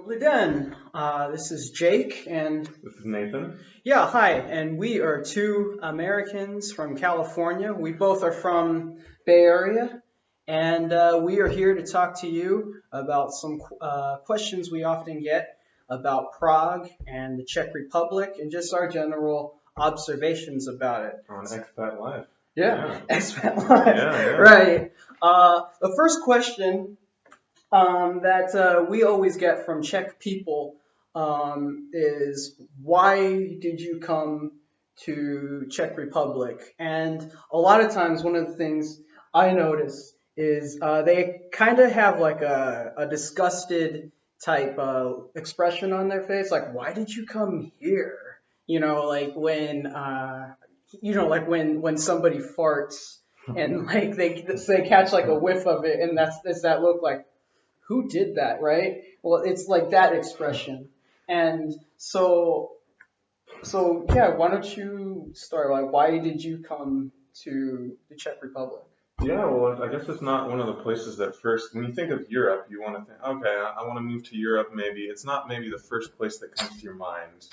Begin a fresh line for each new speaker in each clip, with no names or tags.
Liden, this is Jake, and
This is Nathan.
yeah, hi, and we are two Americans from California. We both are from Bay Area, and we are here to talk to you about some questions we often get about Prague and the Czech Republic, and just our general observations about it.
On Expat Life.
Yeah,
Yeah.
expat life,
Yeah.
right? The first question that we always get from Czech people is why did you come to Czech Republic? And a lot of times, one of the things I notice is they kind of have like a disgusted type expression on their face, like why did you come here? Like when somebody farts and like they catch like a whiff of it, and that's that look like who did that, right? Well, it's like that expression. And so yeah, why don't you start? Like, why did you come to the Czech Republic?
Yeah, well, I guess it's not one of the places that first, when you think of Europe, you want to think, okay, I want to move to Europe maybe. It's not maybe the first place that comes to your mind.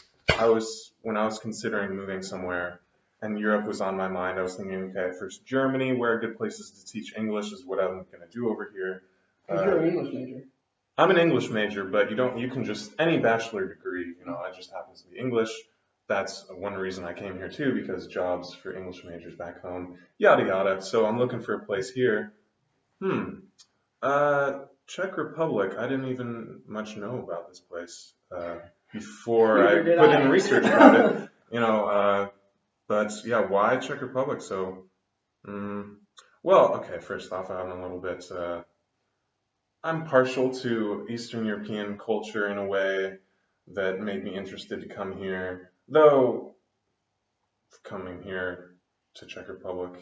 When I was considering moving somewhere and Europe was on my mind, I was thinking, okay, first Germany, where are good places to teach English is what I'm going to do over here.
Because you're an English major.
I'm an English major, but you can just, any bachelor degree, it just happens to be English. That's one reason I came here too, because jobs for English majors back home, yada yada. So I'm looking for a place here. Czech Republic, I didn't even much know about this place before I
Neither did
put
I.
in research about it. But yeah, why Czech Republic? So, well, okay, first off, I'm a little bit, I'm partial to Eastern European culture in a way that made me interested to come here. Though coming here to Czech Republic,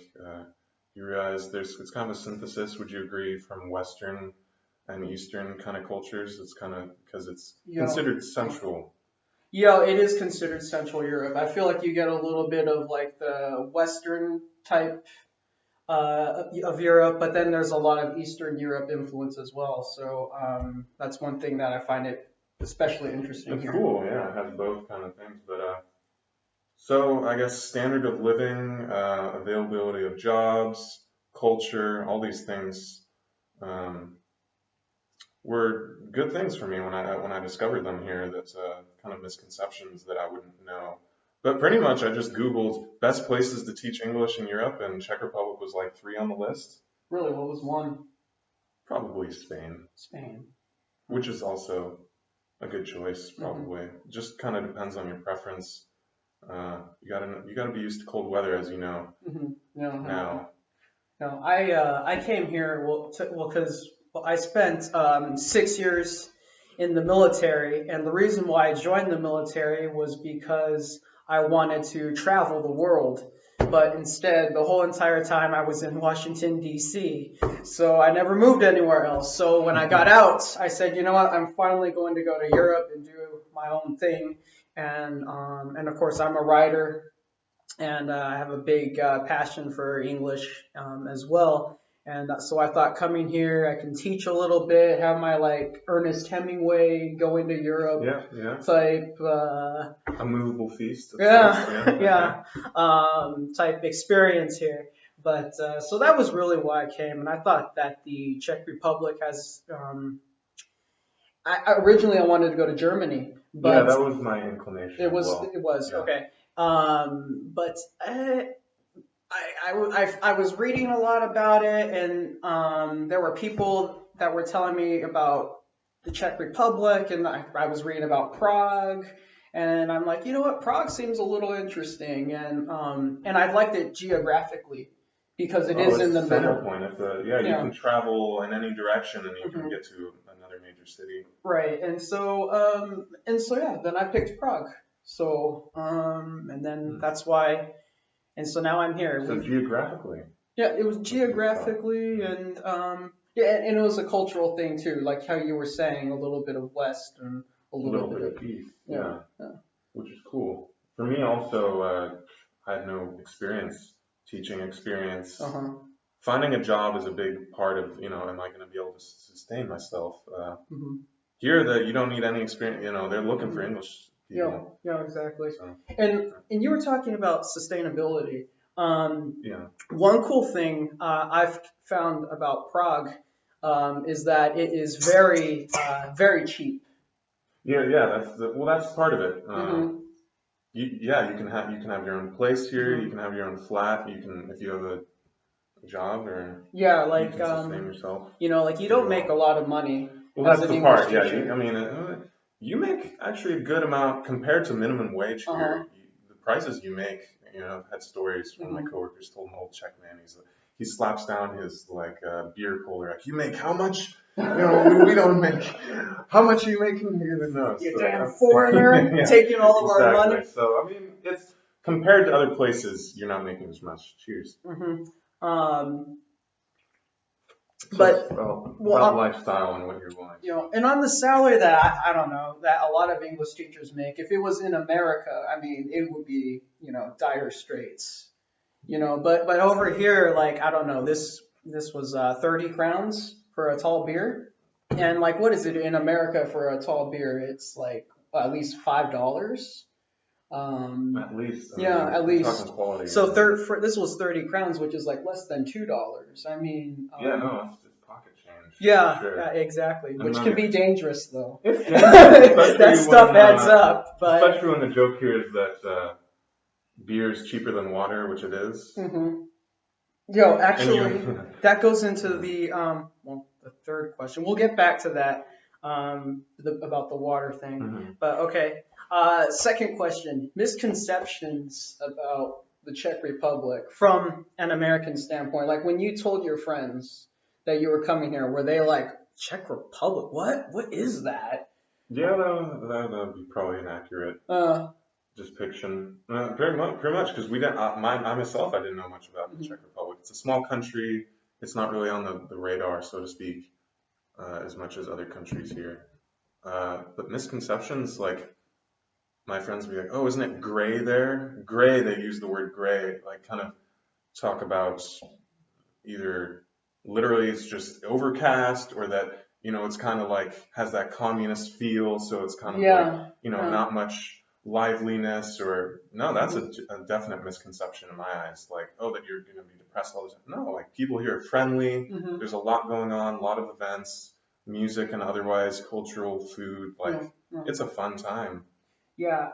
you realize it's kind of a synthesis. Would you agree from Western and Eastern kind of cultures? It's kind of because it's considered central.
Yeah, it is considered Central Europe. I feel like you get a little bit of like the Western type of Europe, but then there's a lot of Eastern Europe influence as well. So that's one thing that I find it especially interesting
It's
here.
cool, yeah. It has both kind of things, but so I guess standard of living, availability of jobs, culture, all these things um, were good things for me when I discovered them here. That's kind of misconceptions that I wouldn't know. But pretty much I just Googled best places to teach English in Europe, and Czech Republic was like 3 on the list.
Really, what was one?
Probably Spain,
Spain.
which is also a good choice, probably. Just kind of depends on your preference. You gotta be used to cold weather, as you know. Now.
No, I came here because I spent 6 years in the military, and the reason why I joined the military was because I wanted to travel the world. But instead, the whole entire time I was in Washington, D.C., so I never moved anywhere else. So when I got out, I said, you know what, I'm finally going to go to Europe and do my own thing. And of course, I'm a writer, and I have a big passion for English as well. And so I thought coming here, I can teach a little bit, have my like Ernest Hemingway going to Europe type.
A movable feast.
Type experience here. But so that was really why I came, and I thought that the Czech Republic has. Originally I wanted to go to Germany, but
yeah, that was my inclination.
It was.
Well,
It was
yeah.
okay. But I was reading a lot about it, and there were people that were telling me about the Czech Republic, and I was reading about Prague, and I'm like, you know what, Prague seems a little interesting, and I liked it geographically because it is in the
center
middle.
point. You can travel in any direction, and you can get to another major city.
Right, and so yeah, then I picked Prague. So and then that's why. And so now I'm here.
So geographically.
Yeah, it was geographically, and and it was a cultural thing too, like how you were saying, a little bit of West and a little bit of
East.
Yeah.
Which is cool. For me also, I had no teaching experience. Finding a job is a big part of, am I going to be able to sustain myself? here that you don't need any experience. They're looking for
Mhm.
English
Yeah,
people.
yeah, exactly.
So
And you were talking about sustainability.
yeah,
One cool thing I've found about Prague is that it is very cheap.
yeah. That's part of it.
Hmm.
You can have your own place here. You
Hmm.
can have your own flat. You can if you have a job or
Yeah,
you
like
can sustain yourself
like you
pretty
don't make a
well.
lot of money
Well,
as
that's
an
the
English
part. Yeah, I
teacher.
mean, you make actually a good amount compared to minimum wage
Uh-huh.
here. The prices you make, I've had stories. One of my
Hmm.
coworkers told an old Czech man. He slaps down his like beer cooler. Like, you make how much? We don't make. How much are you making here? No,
You
so
damn foreigner
yeah,
taking all of our
exactly.
money.
So I mean, it's compared to other places, you're not making as much. Cheers.
Hmm. Um,
So it's
but well,
about lifestyle and what you're willing to.
and on the salary that I don't know that a lot of English teachers make, if it was in America, I mean, it would be dire straits. But over here, like I don't know, this was 30 crowns for a tall beer, and like what is it in America for a tall beer? It's like at least $5.
At least, I
Yeah,
mean,
at
you're talking
least.
quality.
So this was 30 crowns, which is like less than $2. I mean,
Yeah, no, it's pocket change for
yeah,
sure.
exactly,
And
which can be dangerous though.
it's dangerous,
That stuff adds up, but
especially when the joke here is that beer is cheaper than water, which it is.
mhm. Yo,
And
actually,
you,
that goes into
yeah,
the third question. We'll get back to that about the water thing.
mhm.
But okay. Second question: misconceptions about the Czech Republic from an American standpoint. Like when you told your friends that you were coming here, were they like Czech Republic? What? What is that?
Yeah, that would be probably inaccurate
Uh,
depiction. Pretty much, because we didn't. I myself, I didn't know much about the
mhm.
Czech Republic. It's a small country. It's not really on the radar, so to speak, as much as other countries here. But misconceptions, like my friends would be like, "Oh, isn't it gray there?" Gray, they use the word gray, like kind of talk about either literally it's just overcast or that, it's kind of like has that communist feel. So it's kind of like,
Yeah.
not much liveliness or no, that's
Mhm.
a definite misconception in my eyes. Like, oh, that you're going to be depressed all the time. No, like people here are friendly.
Mhm.
There's a lot going on, a lot of events, music and otherwise, cultural food. Like,
Yeah. Yeah.
it's a fun time.
Yeah,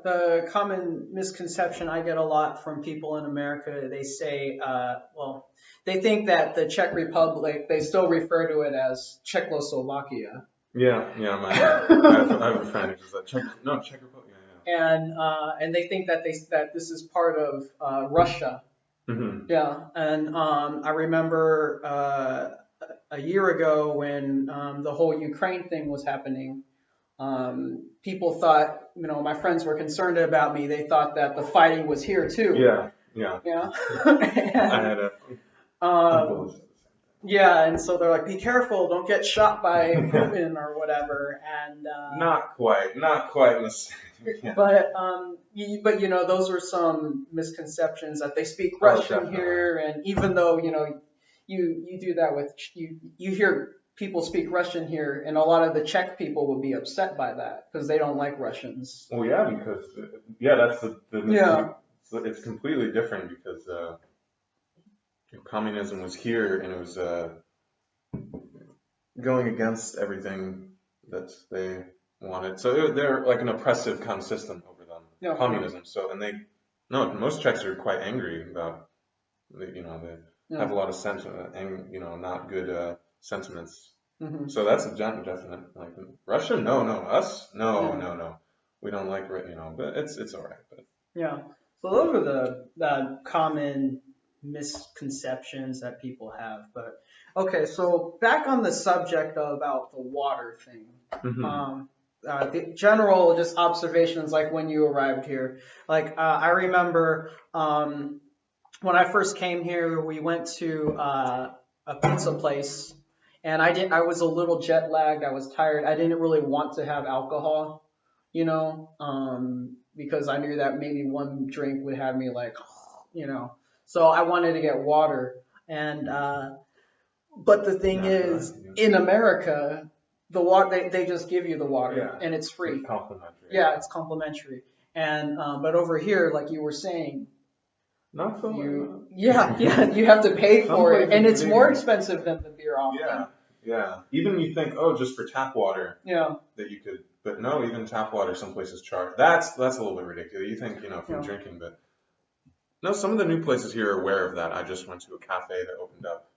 the common misconception I get a lot from people in America, they say, they think that the Czech Republic, they still refer to it as Czechoslovakia.
Yeah, I have a friend who's like, Czech Republic.
And they think that this is part of Russia.
Yeah, yeah.
Yeah, and I remember a year ago when the whole Ukraine thing was happening. People thought, my friends were concerned about me. They thought that the fighting was here too.
Yeah, yeah.
Yeah.
I
And,
had a uncle
um,
who said
yeah, and so they're like, be careful, don't get shot by
the same thing.
Putin or whatever. And
Not quite in the same. Yeah.
but those are some misconceptions that they speak
Oh,
Russian
definitely.
here, and even though you do that with you hear people speak Russian here, and a lot of the Czech people would be upset by that because they don't like Russians.
Well, yeah, because that's the
Yeah.
so it's completely different because communism was here and it was going against everything that they wanted. So they're like an oppressive kind of system over them,
Yeah.
communism. So and they no, most Czechs are quite angry about they
Yeah.
have a lot of sentiment and not good sentiments.
Hmm.
So that's a definite like Russia. No, us. No,
Yeah.
no. We don't like but it's all right. But
Yeah. So those are the common misconceptions that people have. But okay, so back on the subject about the water thing.
hmm
Um, the general just observations like when you arrived here. Like I remember when I first came here, we went to a pizza place, and I was a little jet lagged. I was tired. I didn't really want to have alcohol, because I knew that maybe one drink would have me like, you know. So I wanted to get water, and but the thing
After that,
is,
yeah.
in America, The water, they just give you the water
Yeah,
and it's
it's
free.
complimentary.
Yeah, it's complimentary. And but over here, like you were saying,
Not so much.
yeah, you have to pay
Some
for it, and
places
it's more
they,
expensive than the beer
yeah,
often.
yeah. Even you think, oh, just for tap water
Yeah,
that you could, but no, even tap water some places charge. That's a little bit ridiculous. You think, from
yeah.
drinking, but no, some of the new places here are aware of that. I just went to a cafe that opened up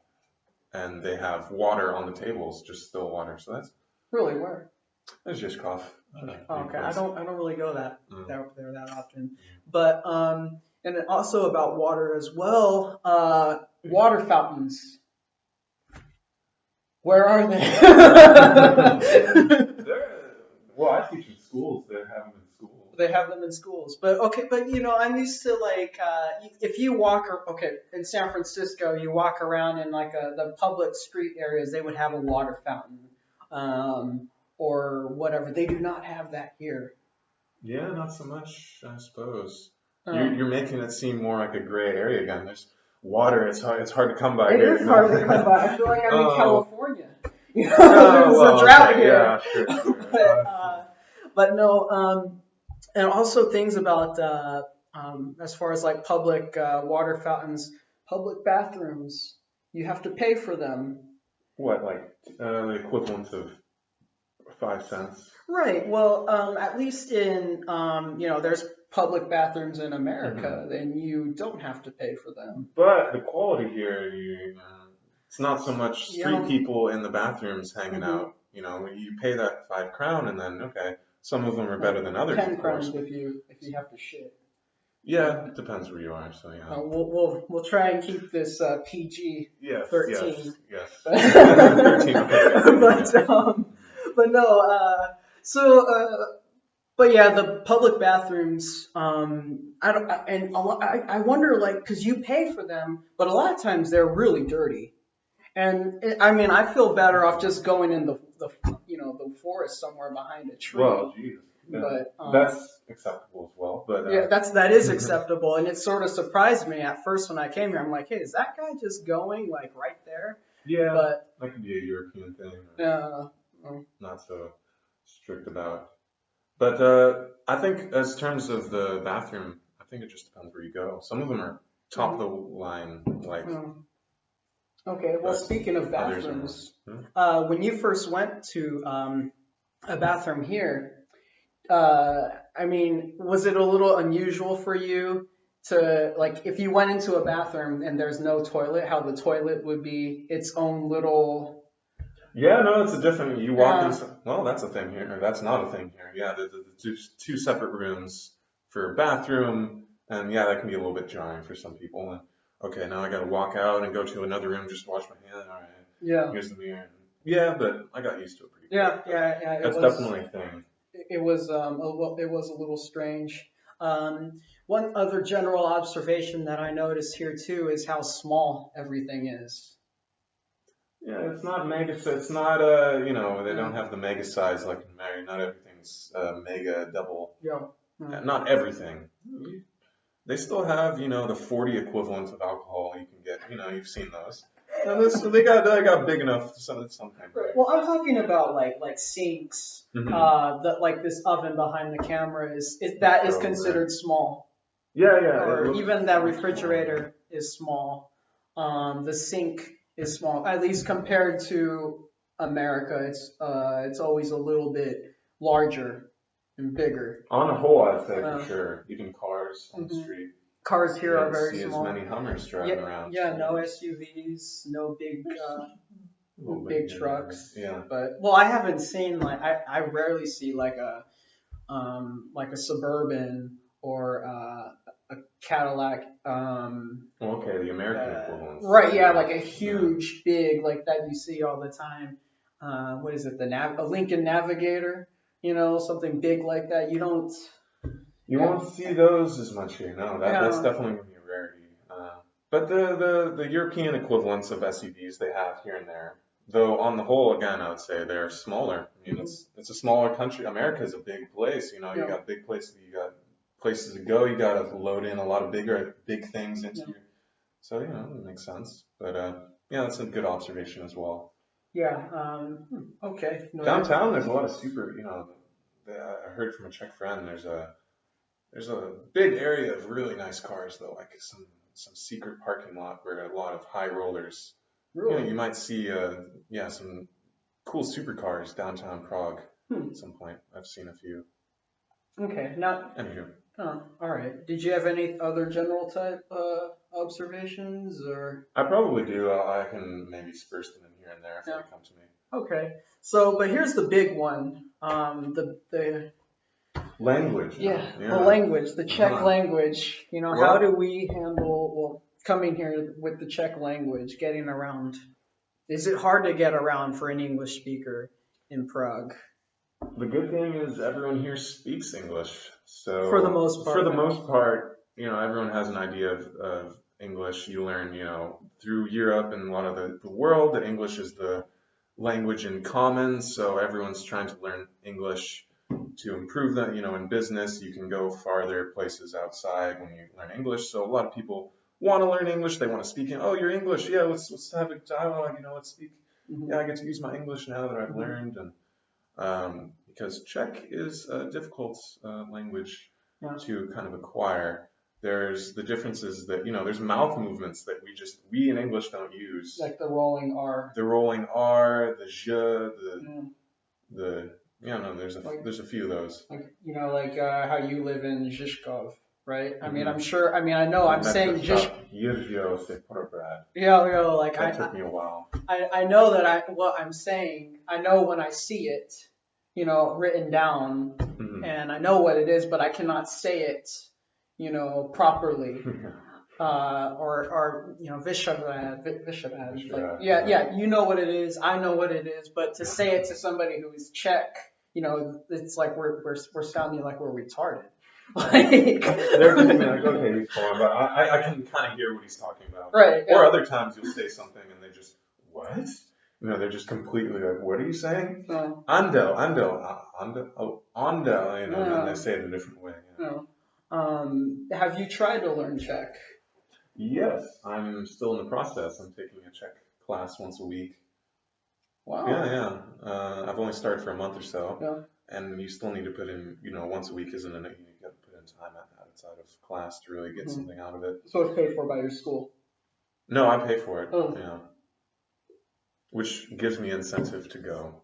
and they have water on the tables, just still water. So
Really, where?
that's just cough.
Oh,
New
okay,
place.
I don't really go
Mm.
there that often. But and then also about water as well. Water fountains. Where are they?
They're, well, I teach in schools. They have them in schools.
They have them in schools, but okay, but I'm used to like if you walk okay in San Francisco, you walk around in like the public street areas, they would have a water fountain, or whatever. They do not have that here.
Yeah, not so much, I suppose.
Um,
You're making it seem more like a gray area again. There's water. It's hard to come by
it
here,
is hard to come by. I feel like I'm in
Oh,
California.
oh,
There's a
well,
drought
okay,
here.
yeah, sure, sure.
But no, and also things about as far as like public water fountains, public bathrooms, you have to pay for them.
What, like the equivalent of 5 cents?
Right. Well, at least in there's public bathrooms in
Hmm.
America, then you don't have to pay for them.
But the quality here, it's not so much street
Yeah.
people in the bathrooms hanging
Mm-hmm.
out. You pay that 5 crown, and then okay, some of them are better than others, of
10 crowns
course.
if you have to shit.
Yeah, it depends where you are. So yeah.
We'll try and keep this PG
Yes, yes,
13.
yes.
But
13, okay, 13, yeah.
but no. So but yeah, the public bathrooms. I don't. And I wonder like because you pay for them, but a lot of times they're really dirty. And I mean, I feel better off just going in the forest somewhere behind a tree.
Well, geez,
But
that's acceptable as well. But
yeah, that is acceptable, and it sort of surprised me at first when I came here. I'm like, hey, is that guy just going like right there?
yeah,
But
that could be a European thing.
uh,
Not so strict about. But I think, as terms of the bathroom, I think it just depends where you go. Some of them are top of the line, like,
mm. Okay. Well,
but
speaking of
others are.
bathrooms,
Hmm?
when you first went to a bathroom here, I mean, was it a little unusual for you to like if you went into a bathroom and there's no toilet, how the toilet would be its own little
Yeah, no, it's a different. You walk in.
uh,
Well, that's a thing here, or that's not a thing here. Yeah, the two separate rooms for a bathroom, and yeah, that can be a little bit jarring for some people. And okay, now I got to walk out and go to another room just to wash my hand. All right,
yeah.
here's the mirror. Yeah, but I got used to it pretty quick.
Yeah, yeah.
That's definitely a thing.
It was it was a little strange. One other general observation that I noticed here too is how small everything is.
Yeah, it's not mega. It's not they
Yeah,
don't have the mega size like in Mary. Not everything's mega double.
yeah, yeah.
Not everything. They still have the 40 equivalent of alcohol you can get. You've seen those. And they got big enough sometimes.
Right. Well, I'm talking about like sinks.
Mm-hmm.
That like this oven behind the camera is that is considered small,
Yeah, yeah. It
or
looks,
even
it
that
looks small.
refrigerator is small. The sink is small, at least compared to America. It's always a little bit larger and bigger.
On the whole, I'd say for
Uh,
sure. Even cars on the
mhm.
street.
Cars here
You
are
don't
very
see as
small.
many Hummers driving
Yeah,
around.
yeah, no SUVs, no big
A little
big
bit,
trucks.
yeah.
But well, I haven't seen like I rarely see like a Suburban or a Cadillac.
Well, okay, the American equivalents.
Right, yeah,
Yeah.
like a
Yeah.
huge, big, like that you see all the time. What is it? A Lincoln Navigator. Something big like that. You don't.
You
Yeah,
won't see those as much here. No, that's
yeah,
definitely going to be a rarity. But the European equivalents of SUVs they have here and there, though on the whole, again, I would say they're smaller. I mean, it's a smaller country. America is a big place. You
yeah,
got big places. You got places to go. You got to load in a lot of big things into
yeah.
your. So it makes sense. But yeah, that's a good observation as well.
Yeah. Okay. No,
Downtown, there's a lot of super, I heard from a Czech friend, there's a big area of really nice cars though, like some secret parking lot where a lot of high rollers.
really.
You might see yeah, some cool supercars downtown Prague
Hmm.
at some point. I've seen a few.
Okay. Now,
Anywho,
all right. Did you have any other general type observations or?
I probably do. I can maybe spurse them in here and there if
Yeah.
they come to me.
Okay. So, but here's the big one. The
Language, huh?
yeah, the
Yeah.
language, the Czech
Uh-huh.
language. You know, how
Well,
do we handle coming here with the Czech language, getting around? Is it hard to get around for an English speaker in Prague?
the good thing is everyone here speaks English.
For the
So
most part.
for the
Yeah.
most part, everyone has an idea of English. You learn, through Europe and a lot of the world that English is the language in common. So everyone's trying to learn English to improve that. In business, you can go farther places outside when you learn English. So a lot of people want to learn English. They want to speak. Oh, you're English. Yeah, let's have a dialogue. Let's speak.
Mhm.
Yeah, I get to use my English now that I've
Mhm.
learned. And because Czech is a difficult language
Yeah.
to kind of acquire. There's the differences that, there's mouth movements that we in English don't use.
Like the rolling R.
The rolling R, the je,
Yeah.
yeah, no, there's a few of those.
Like how you live in Žižkov, right? I mean,
Mhm.
I'm sure. I mean, I know. I'm saying Žižkov.
Jirjo se porobrat.
Yeah, like
That took me a while.
I know that what I'm saying. I know when I see it, written down,
Mhm.
and I know what it is, but I cannot say it, properly. Or Vishabad, like yeah, you know what it is, I know what it is, but to say it to somebody who is Czech, it's like we're sounding like we're retarded. Like
They're looking at like, okay, he's foreign, but I can kind of hear what he's talking about.
right.
Or
Yeah.
other times you'll say something and they just, what? They're just completely like, what are you saying?
No,
Andel, andel, and then they say it a different way. Yeah.
no. Have you tried to learn Czech?
Yes, I'm still in the process. I'm taking a Czech class once a week.
Wow.
Yeah. I've only started for a month or so.
Yeah.
And you still need to put in, once a week isn't enough. You got to put in time outside of class to really get something out of it.
So it's paid for by your school?
No, I pay for it.
Oh.
Yeah. Which gives me incentive to go,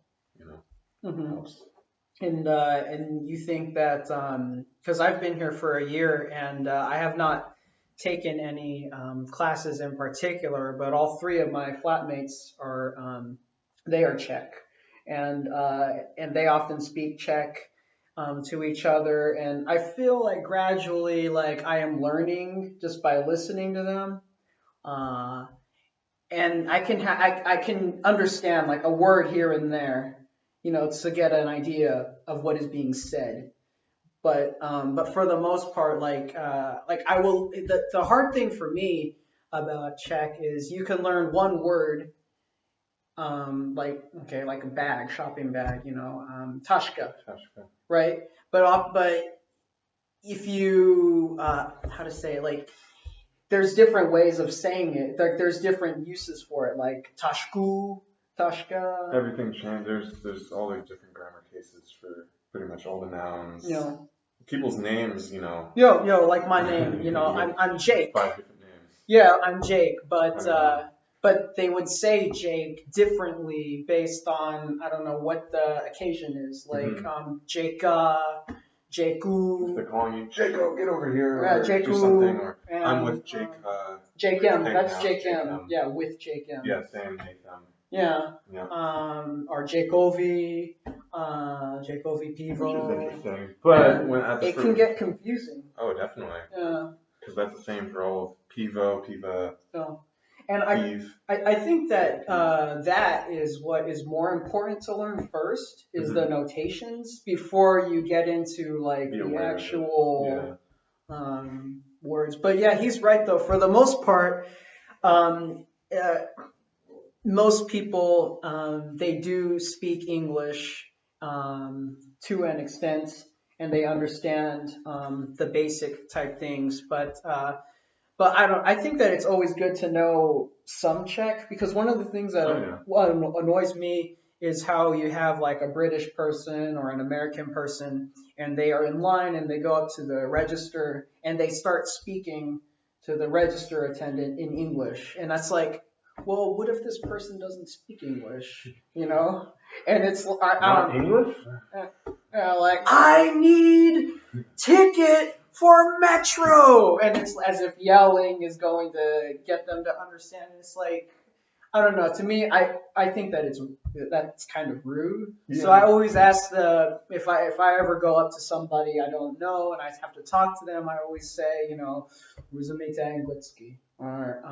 helps.
And you think that because I've been here for a year and I have not taken any classes in particular, but all three of my flatmates they are Czech, and they often speak Czech to each other, and I feel like gradually like I am learning just by listening to them. And I can understand like a word here and there, to get an idea of what is being said. But for the most part, like I will. The hard thing for me about Czech is you can learn one word, like a bag, shopping bag, tashka, right? But if you how to say it, like there's different ways of saying it. Like there's different uses for it, like tashku, tashka.
Everything changed. There's all these different grammar cases for pretty much all the nouns. People's names,
Yo, like my name, I'm Jake.
5 different names.
Yeah, I'm Jake, but they would say Jake differently based on I don't know what the occasion is. Like Jakea, Jakeu.
If they're calling you Jaco, get over here,
Yeah,
or
Jakeu,
do something, or
and,
I'm with Jake.
Jake M.
Jake
That's
M,
Jake
Jake
M.
M.
Yeah, with Jake M.
Yeah, same Nathan.
Yeah. Or Jacovi, Jacovi
Which is
Pivo.
interesting, but
It can get confusing.
Oh, definitely.
Yeah.
Because that's the same for all of Pivo, Piva.
So, and I think that that is what is more important to learn first is the notations before you get into like the actual words. But yeah, he's right though. For the most part, most people they do speak English to an extent, and they understand the basic type things. But I think that it's always good to know some Czech, because one of the things that
Oh yeah.
annoys me is how you have like a British person or an American person, and they are in line and they go up to the register and they start speaking to the register attendant in English, and that's like, well, what if this person doesn't speak English, you know? And it's I
Not
don't
English?
like, I need ticket for metro, and it's as if yelling is going to get them to understand. It's like, I don't know. To me, I think that that's kind of rude. So I
Yeah.
always ask if I ever go up to somebody I don't know and I have to talk to them, I always say, Rozumíte anglicky or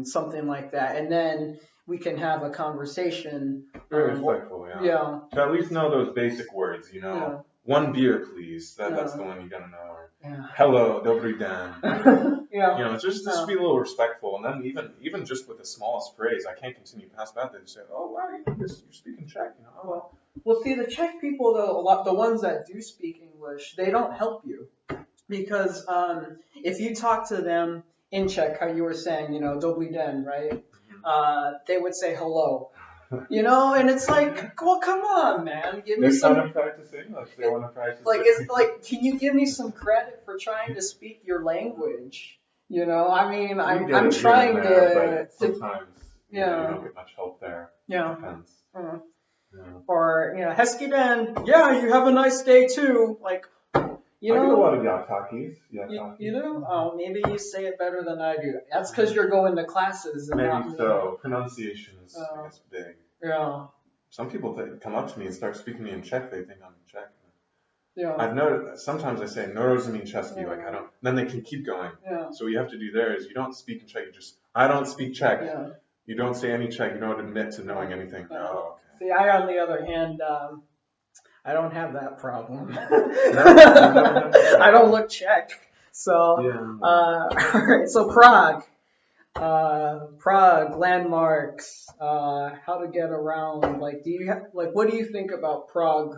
something like that, and then we can have a conversation.
Very respectful, yeah.
Yeah,
To at least know those basic words,
yeah,
One beer, please. That's
yeah,
the one you gotta know. Or,
yeah,
hello, dobry den.
yeah,
Just be a little respectful, and then even just with the smallest phrase, I can't continue past that. They just say, "Oh wow, you're speaking Czech," Oh, well.
Well, see, the Czech people, though, the ones that do speak English, they don't help you because if you talk to them in Czech, how you were saying, dobrý den, right? They would say hello, and it's like, well, come on, man, give me
They're trying
some.
to practice English. They want to practice.
It's like, can you give me some credit for trying to speak your language? I mean,
We get
I'm
it here and
trying
there, but
to
sometimes you
yeah,
don't get much help there.
yeah.
Depends.
Uh,
Yeah.
or Hesky Den, yeah, you have a nice day too. Like,
I get a lot of yatakis.
you know, oh, maybe you say it better than I do. That's because you're going to classes and not
Maybe
me.
so. Pronunciation is, I guess, big.
Yeah,
Some people come up to me and start speaking to me in Czech. They think I'm Czech.
yeah,
I've noticed sometimes I say no rozumím česky, like I don't. Then they can keep going.
yeah,
So what you have to do there is you don't speak in Czech. You just I don't speak Czech.
yeah.
You don't say any Czech. You don't admit to knowing anything.
Yeah.
Oh, okay.
See, I, on the other hand, I don't have that problem.
No.
I don't look Czech. So,
Yeah.
all right. So Prague. Prague landmarks, how to get around. Like, what do you think about Prague?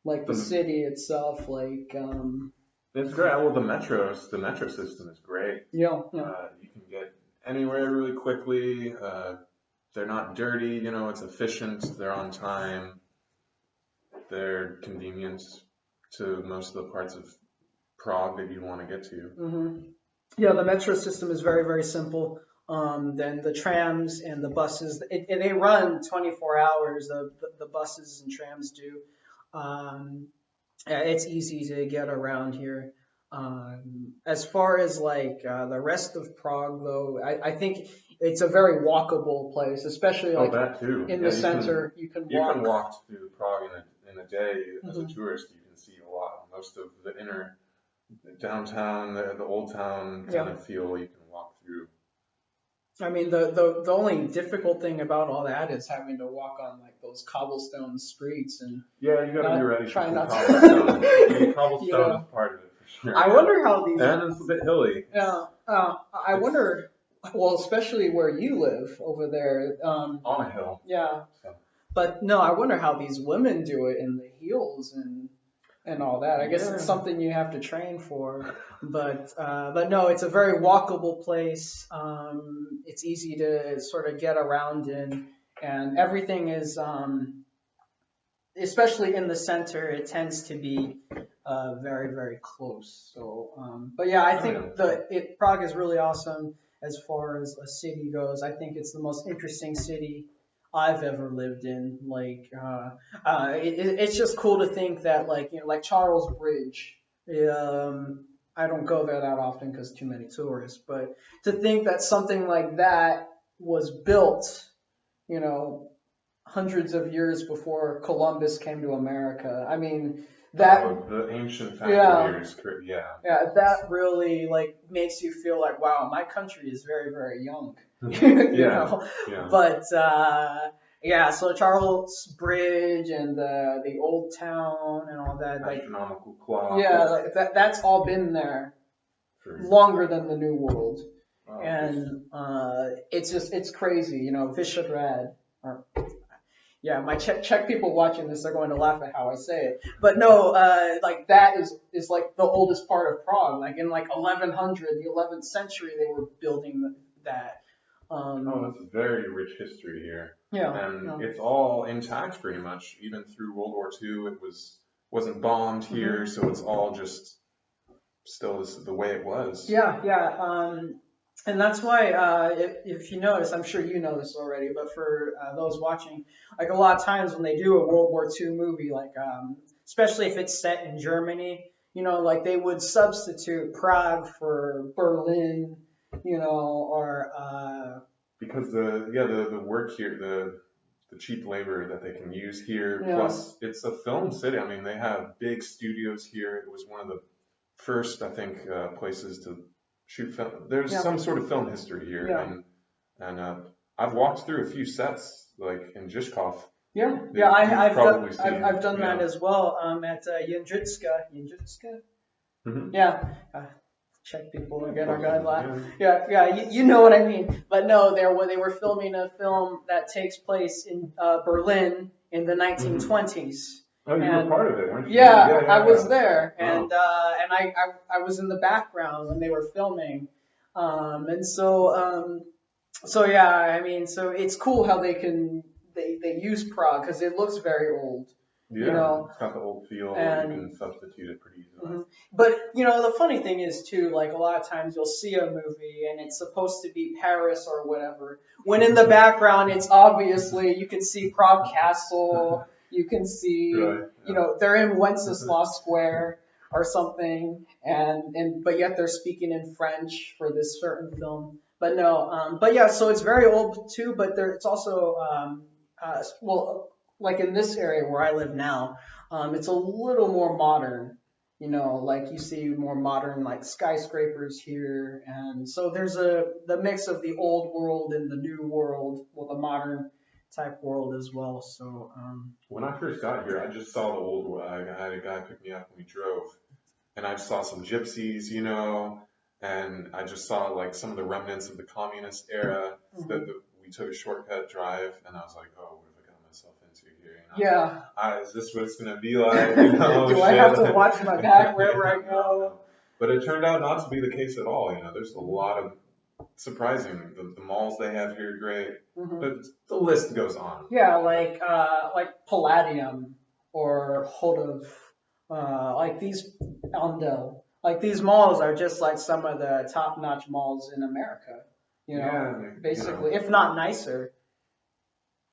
Like the city itself, like,
It's great. Well, the metro system is great.
yeah.
You can get anywhere really quickly. They're not dirty. It's efficient. They're on time. They're convenient to most of the parts of Prague that you want to get to.
Mm-hmm. Yeah, the metro system is very, very simple. Then the trams and the buses, they run 24 hours. The buses and trams do. It's easy to get around here. As far as like the rest of Prague, though, I think it's a very walkable place, especially like
that too.
in the center. You can
You
walk.
can walk through Prague in a day as a
Mhm.
tourist. You can see a lot. Most of the inner downtown, the old town kind
Yeah.
of feel you can walk through.
I mean, the only difficult thing about all that is having to walk on like those cobblestone streets and
Yeah, you got to be ready for
try
some
not to.
cobblestone. The cobblestone
Yeah.
is part of it for sure.
I wonder how these.
And it's a bit hilly.
Yeah. I wonder. Well, especially where you live over there.
On a hill.
Yeah.
So.
But no, I wonder how these women do it in the heels and all that. I guess it's something you have to train for. But no, it's a very walkable place. It's easy to sort of get around in, and everything is, especially in the center, it tends to be very, very close. So, but yeah, I think Prague is really awesome as far as a city goes. I think it's the most interesting city I've ever lived in. Like, it's just cool to think that, like Charles Bridge. I don't go there that often because too many tourists. But to think that something like that was built, hundreds of years before Columbus came to America. I mean, that
the ancient years,
yeah, that really makes you feel like, wow, my country is very, very young. Yeah. But yeah, so Charles Bridge and the old town and all that,
astronomical clock.
Yeah, that's all been there longer than the New World. And it's crazy, Vishrad. Yeah, my Czech people watching this are going to laugh at how I say it. But no, that is like the oldest part of Prague. Like in 1100, the 11th century, they were building that.
Oh,
Um,
that's a very rich history here,
yeah,
and
yeah.
it's all intact pretty much. Even through World War II, wasn't bombed here,
Hmm.
so it's all just still the way it was.
Yeah, yeah. And that's why, if you notice, I'm sure you know this already, but for those watching, like a lot of times when they do a World War II movie, like especially if it's set in Germany, like they would substitute Prague for Berlin, or
Because the work here, the cheap labor that they can use here,
yeah,
plus it's a film city. I mean, they have big studios here. It was one of the first, I think, places to shoot film. There's
yeah,
some sort of film history here,
yeah.
and I've walked through a few sets, like in Zhishkov,
Yeah, yeah,
that you've
I've done
probably
I've
seen.
done that
Yeah.
as well at Yendritska. Yendritska?
Hmm.
Yeah, Czech people are getting our
Close
guys
enough.
laugh.
Yeah.
Yeah, yeah, you know what I mean. But no, they were filming a film that takes place in Berlin in the
Hmm.
1920s,
Oh, you were
and
part of it, weren't you? Yeah,
yeah,
yeah,
I
yeah,
was
yeah.
there,
Oh.
and I was in the background when they were filming, and so yeah, I mean, so it's cool how they use Prague because it looks very old, you
Yeah,
know,
it's got the old feel. You
and
can substitute it pretty easily.
mhm. But the funny thing is too, like a lot of times you'll see a movie and it's supposed to be Paris or whatever, when in the background it's obviously you can see Prague Castle, you can see,
Right. Yeah.
they're in Wenceslas Square or something, and but yet they're speaking in French for this certain film. But no, but yeah, so it's very old too, but it's also well, like in this area where I live now. It's a little more modern, like you see more modern like skyscrapers here, and so there's the mix of the old world and the new world, well, the modern type world as well. So
When I first got here, I just saw the old one. I had a guy pick me up and we drove, and I saw some gypsies, and I just saw like some of the remnants of the communist era.
mhm.
We took a shortcut drive, and I was like, oh, what have I got myself into here?
Yeah.
Is this what it's gonna be like?
Do I have to
Shit.
watch my back wherever I
No,
go?
no. But it turned out not to be the case at all. There's a lot of surprising. The malls they have here are great,
Hmm.
but the list goes on.
Yeah, like Palladium or Hodov, like these Andel. Like these malls are just like some of the top-notch malls in America,
Yeah, I mean,
basically, if not nicer.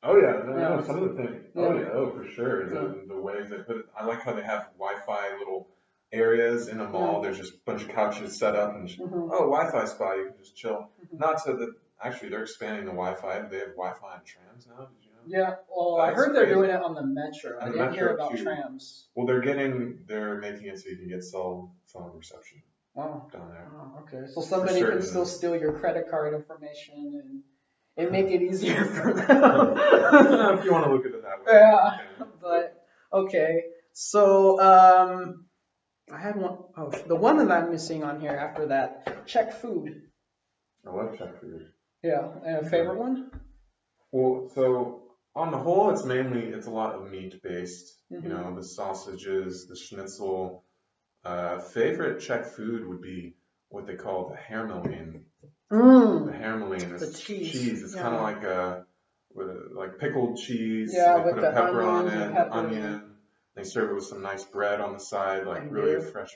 Oh yeah, no, no,
Yeah,
some of the things. Oh
yeah,
yeah, oh for sure.
yeah.
The ways they put it. I like how they have Wi-Fi little areas in a
Yeah.
mall. There's just a bunch of couches set up and
Hmm.
oh, Wi-Fi spot. You can just chill.
Hmm.
Not so that actually they're expanding the Wi-Fi. They have Wi-Fi on trams now. Did you know?
Yeah, well, I
That's
heard they're doing
crazy.
it on the metro. I
And the
didn't hear
metro
about
too.
trams.
Well, they're making it so you can get cell phone reception
Oh,
down there
okay. So
for
somebody can still
certain.
steal your credit card information and make it easier for them.
If you want to look at it that way, you
Yeah,
can. But
but okay. So I had one. Oh, the one that I'm missing on here after that. Czech food.
I love Czech food.
Yeah, and a
Yeah.
favorite one.
Well, so on the whole, it's a lot of meat based.
Mm-hmm.
The sausages, the schnitzel. Favorite Czech food would be what they call the hermelin. The
Mm,
hermelin
the
is
cheese.
cheese. It's kind of
Yeah.
like like pickled cheese.
Yeah,
They
with
put a
the
pepper on
onions and
it,
peppers
onion. They serve it with some nice bread on the side, like
and
really
beer.
fresh.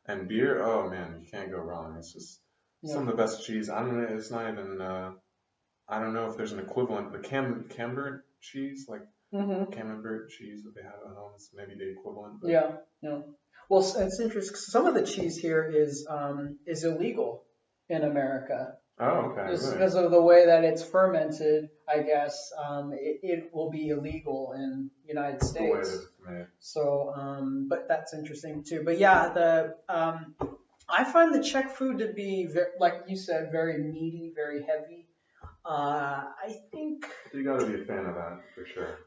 And beer, oh man, you can't go wrong. It's just
Yeah.
some of the best cheese. I don't know. It's not even. I don't know if there's an equivalent. The Camembert cheese, like
Mm-hmm.
Camembert cheese that they have at home, is maybe the equivalent. But
Yeah. Yeah. Well, it's interesting. 'Cause some of the cheese here is illegal in America.
oh, okay,
Just
really,
because of the way that it's fermented, I guess it will be illegal in United
the way that
States.
it's made.
So, but that's interesting too. But yeah, I find the Czech food to be like you said, very meaty, very heavy. I think,
You got to be a fan of that for sure.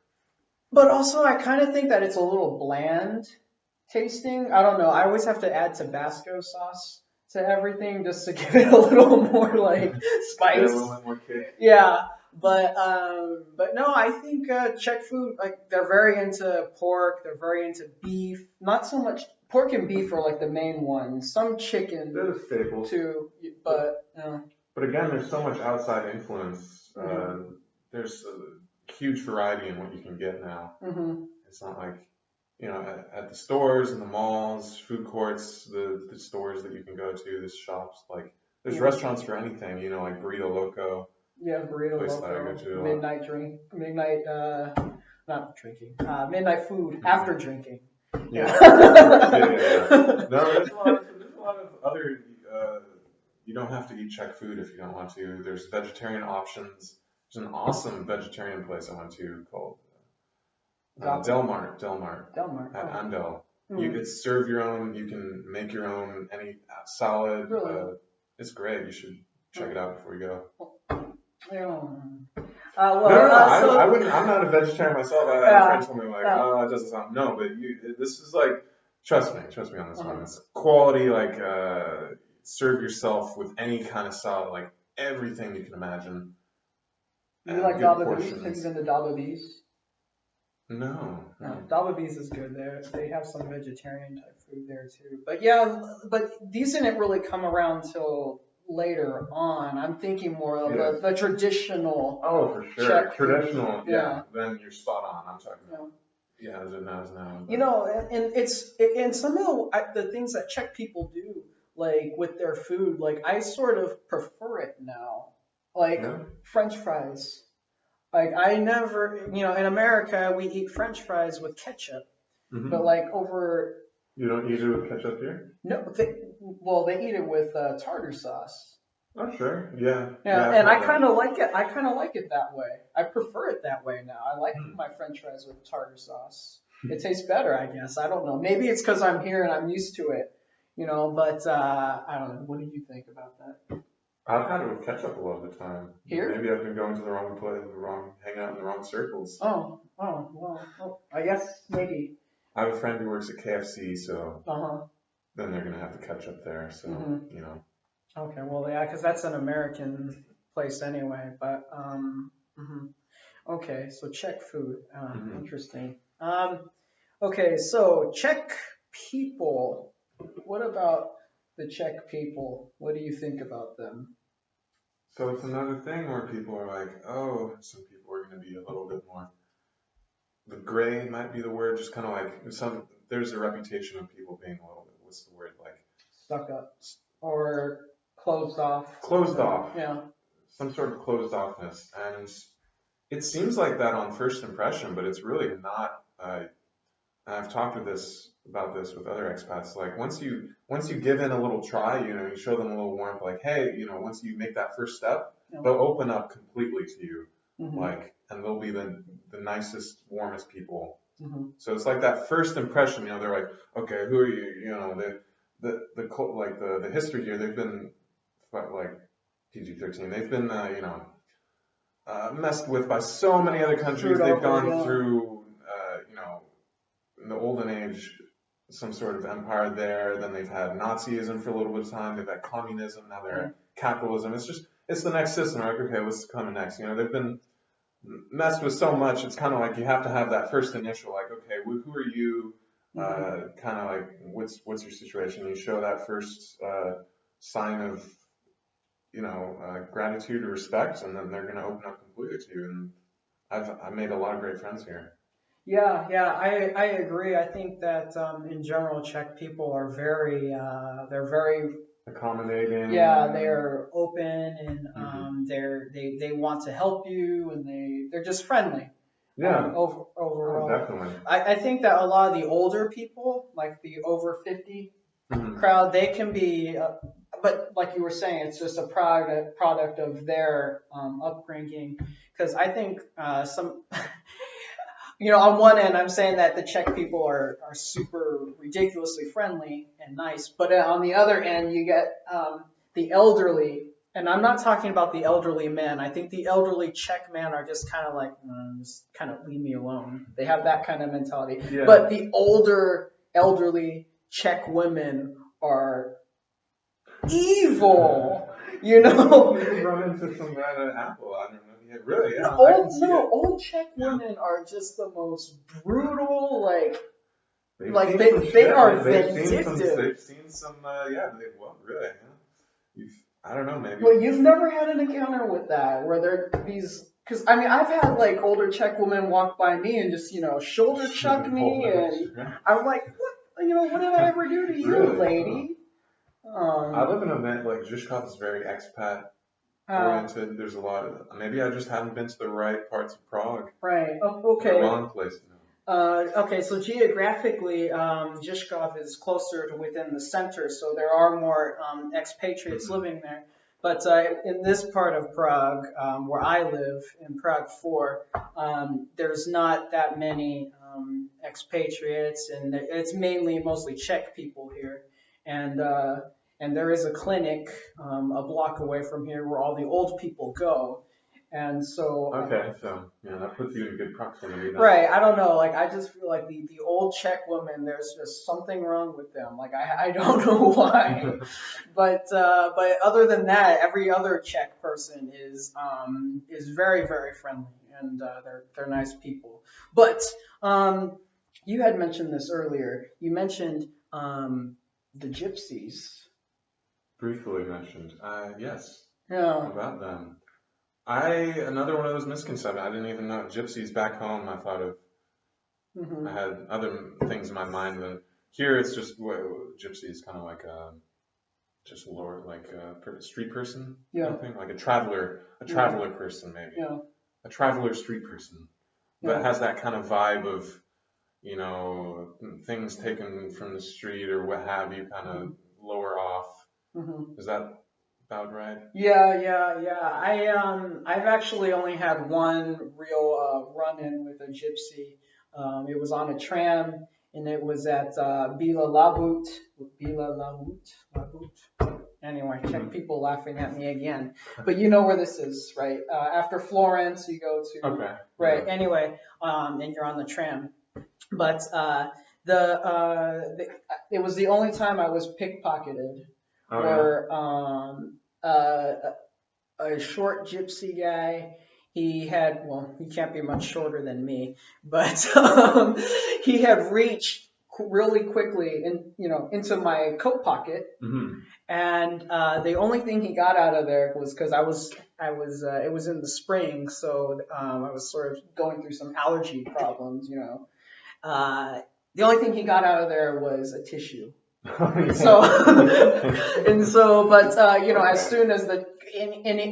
but also I kind of think that it's a little bland tasting. I don't know. I always have to add Tabasco sauce to everything just to give it a little more like
Yeah, a
spice.
little bit more kick.
Yeah, but no, I think Czech food, like they're very into pork, they're very into beef. Not so much pork and beef are like the main ones. Some chicken
They're the staples.
too, but
But again, there's so much outside influence. There's a huge variety in what you can get now.
Mm-hmm.
It's not like, at the stores and the malls, food courts, the stores that you can go to, the shops, like there's
Yeah.
restaurants for anything, like Burrito Loco,
Yeah, burrito
place that I go
loco,
to a lot.
midnight drink, not drinking, midnight food after drinking.
Yeah.
Yeah.
Yeah. No, there's a lot of other, you don't have to eat Czech food if you don't want to. There's vegetarian options. There's an awesome vegetarian place I went to called Del Mar
Delmar.
at
Oh.
Andel. You could serve your own, you can make your own any salad.
Really?
It's great. You should check it out before you go.
Yeah.
No, I wouldn't. I'm not a vegetarian myself. I had a friend told me like, it doesn't sound. No, but this is like, trust me on this one. It's quality. Like, serve yourself with any kind of salad, like everything you can imagine.
You like Daba Bees? Have you been to Daba Bees?
No.
Daba Bees is good there. They have some vegetarian type food there too. But yeah, but these didn't really come around till later on. I'm thinking more of the traditional.
Oh, for sure.
Czech
Traditional,
food. Yeah.
Then you're spot on. I'm talking about. Yeah, as it now.
And and some of the things that Czech people do, like with their food, like I sort of prefer it now. Like French fries. Like I never, in America we eat French fries with ketchup, but like over.
You don't eat it with ketchup here?
No, they eat it with tartar sauce.
Oh, sure. Yeah.
And I kind of like it. I kind of like it that way. I prefer it that way now. I like my French fries with tartar sauce. It tastes better, I guess. I don't know. Maybe it's because I'm here and I'm used to it, But I don't know. What do you think about that?
I've had it with ketchup a lot of the time.
Here?
Maybe I've been going to the wrong place, hanging out in the wrong circles.
Oh, well, I guess maybe.
I have a friend who works at KFC, so then they're going to have the ketchup there, so,
Okay, well, yeah, because that's an American place anyway, but, okay, so Czech food, interesting. Okay, so Czech people, what about the Czech people? What do you think about them?
So it's another thing where people are like, oh, some people are going to be a little bit more, the gray might be the word, just kind of like, there's a reputation of people being a little bit, what's the word, like?
Stuck up. Or closed off.
Closed off.
Yeah.
Some sort of closed offness. And it seems like that on first impression, but it's really not. I've talked about this with other expats. Like once you give in a little try, you show them a little warmth. Like, hey, once you make that first step, they'll open up completely to you. And they'll be the nicest, warmest people. So it's like that first impression. They're like, okay, who are you? The history here. They've been like PG-13. They've been messed with by so many other countries. They've gone through in the olden age, some sort of empire there. Then they've had Nazism for a little bit of time. They've had communism. Now they're at capitalism. It's the next system. Like, okay, what's coming next? They've been messed with so much. It's kind of like you have to have that first initial, like, okay, who are you? Kind of like, what's your situation? You show that first sign of, gratitude or respect, and then they're going to open up completely to you. And I've made a lot of great friends here.
Yeah, I agree. I think that in general, Czech people are they're very
accommodating.
Yeah, they're open and they want to help you, and they're just friendly.
Yeah.
Overall.
Definitely.
I think that a lot of the older people, like the over 50 crowd, they can be, but like you were saying, it's just a product of their upbringing. Because I think some. On one end, I'm saying that the Czech people are super ridiculously friendly and nice, but on the other end, you get the elderly, and I'm not talking about the elderly men. I think the elderly Czech men are just kind of like, just kind of leave me alone. They have that kind of mentality. Yeah. But the older, elderly Czech women are evil.
You run into some guy at Apple. I don't know. Yeah, really? Yeah.
Old Czech women are just the most brutal. Like they are vindictive.
They've seen some. Really. Yeah. I don't know, maybe.
Well, you've never had an encounter with that where there these. Because I mean, I've had like older Czech women walk by me and just shoulder chuck me, and I'm like, what what did I ever do to you,
Really?
lady?
I
Um,
live in a like Zhishkov is very expat
uh,
oriented. There's a lot of maybe I just haven't been to the right parts of Prague.
right.
The
Okay.
wrong place.
Okay, so geographically, Zhishkov is closer to within the center, so there are more expatriates
Mm-hmm.
living there. But in this part of Prague, where I live, in Prague 4, there's not that many expatriates, and it's mostly Czech people here. And and there is a clinic a block away from here where all the old people go. And so
Okay, so yeah, that puts you in good proximity then.
right. I don't know. Like, I just feel like the old Czech women, there's just something wrong with them. Like, I don't know why. But other than that, every other Czech person is very, very friendly, and they're nice people. But you had mentioned this earlier. You mentioned the gypsies.
Briefly mentioned. Yes,
Yeah.
about them. Another one of those misconceptions. I didn't even know gypsies back home. I
Hmm.
had other things in my mind. Than here, it's just gypsy is kind of like just lower, like a street person kind
Yeah.
of thing, like a
Yeah.
traveler person maybe,
Yeah.
a traveler street person, but
Yeah.
has that kind of vibe of you know things taken from the street or what have you, kind of lower off.
Hmm.
Is that about right?
Yeah. I've actually only had one real run-in with a gypsy. It was on a tram, and it was at Bila Labut. Bila Labut. Anyway, check
Hmm.
people laughing at me again. But you know where this is, right? After Florence, you go to
Okay.
right.
Yeah.
Anyway, and you're on the tram. But it was the only time I was pickpocketed,
Oh yeah.
where a short gypsy guy. He can't be much shorter than me, but he had reached really quickly into my coat pocket,
Hmm.
and the only thing he got out of there was because it was in the spring, so I was sort of going through some allergy problems. Uh, the only thing he got out of there was a tissue. So, and so, but as
Okay.
soon as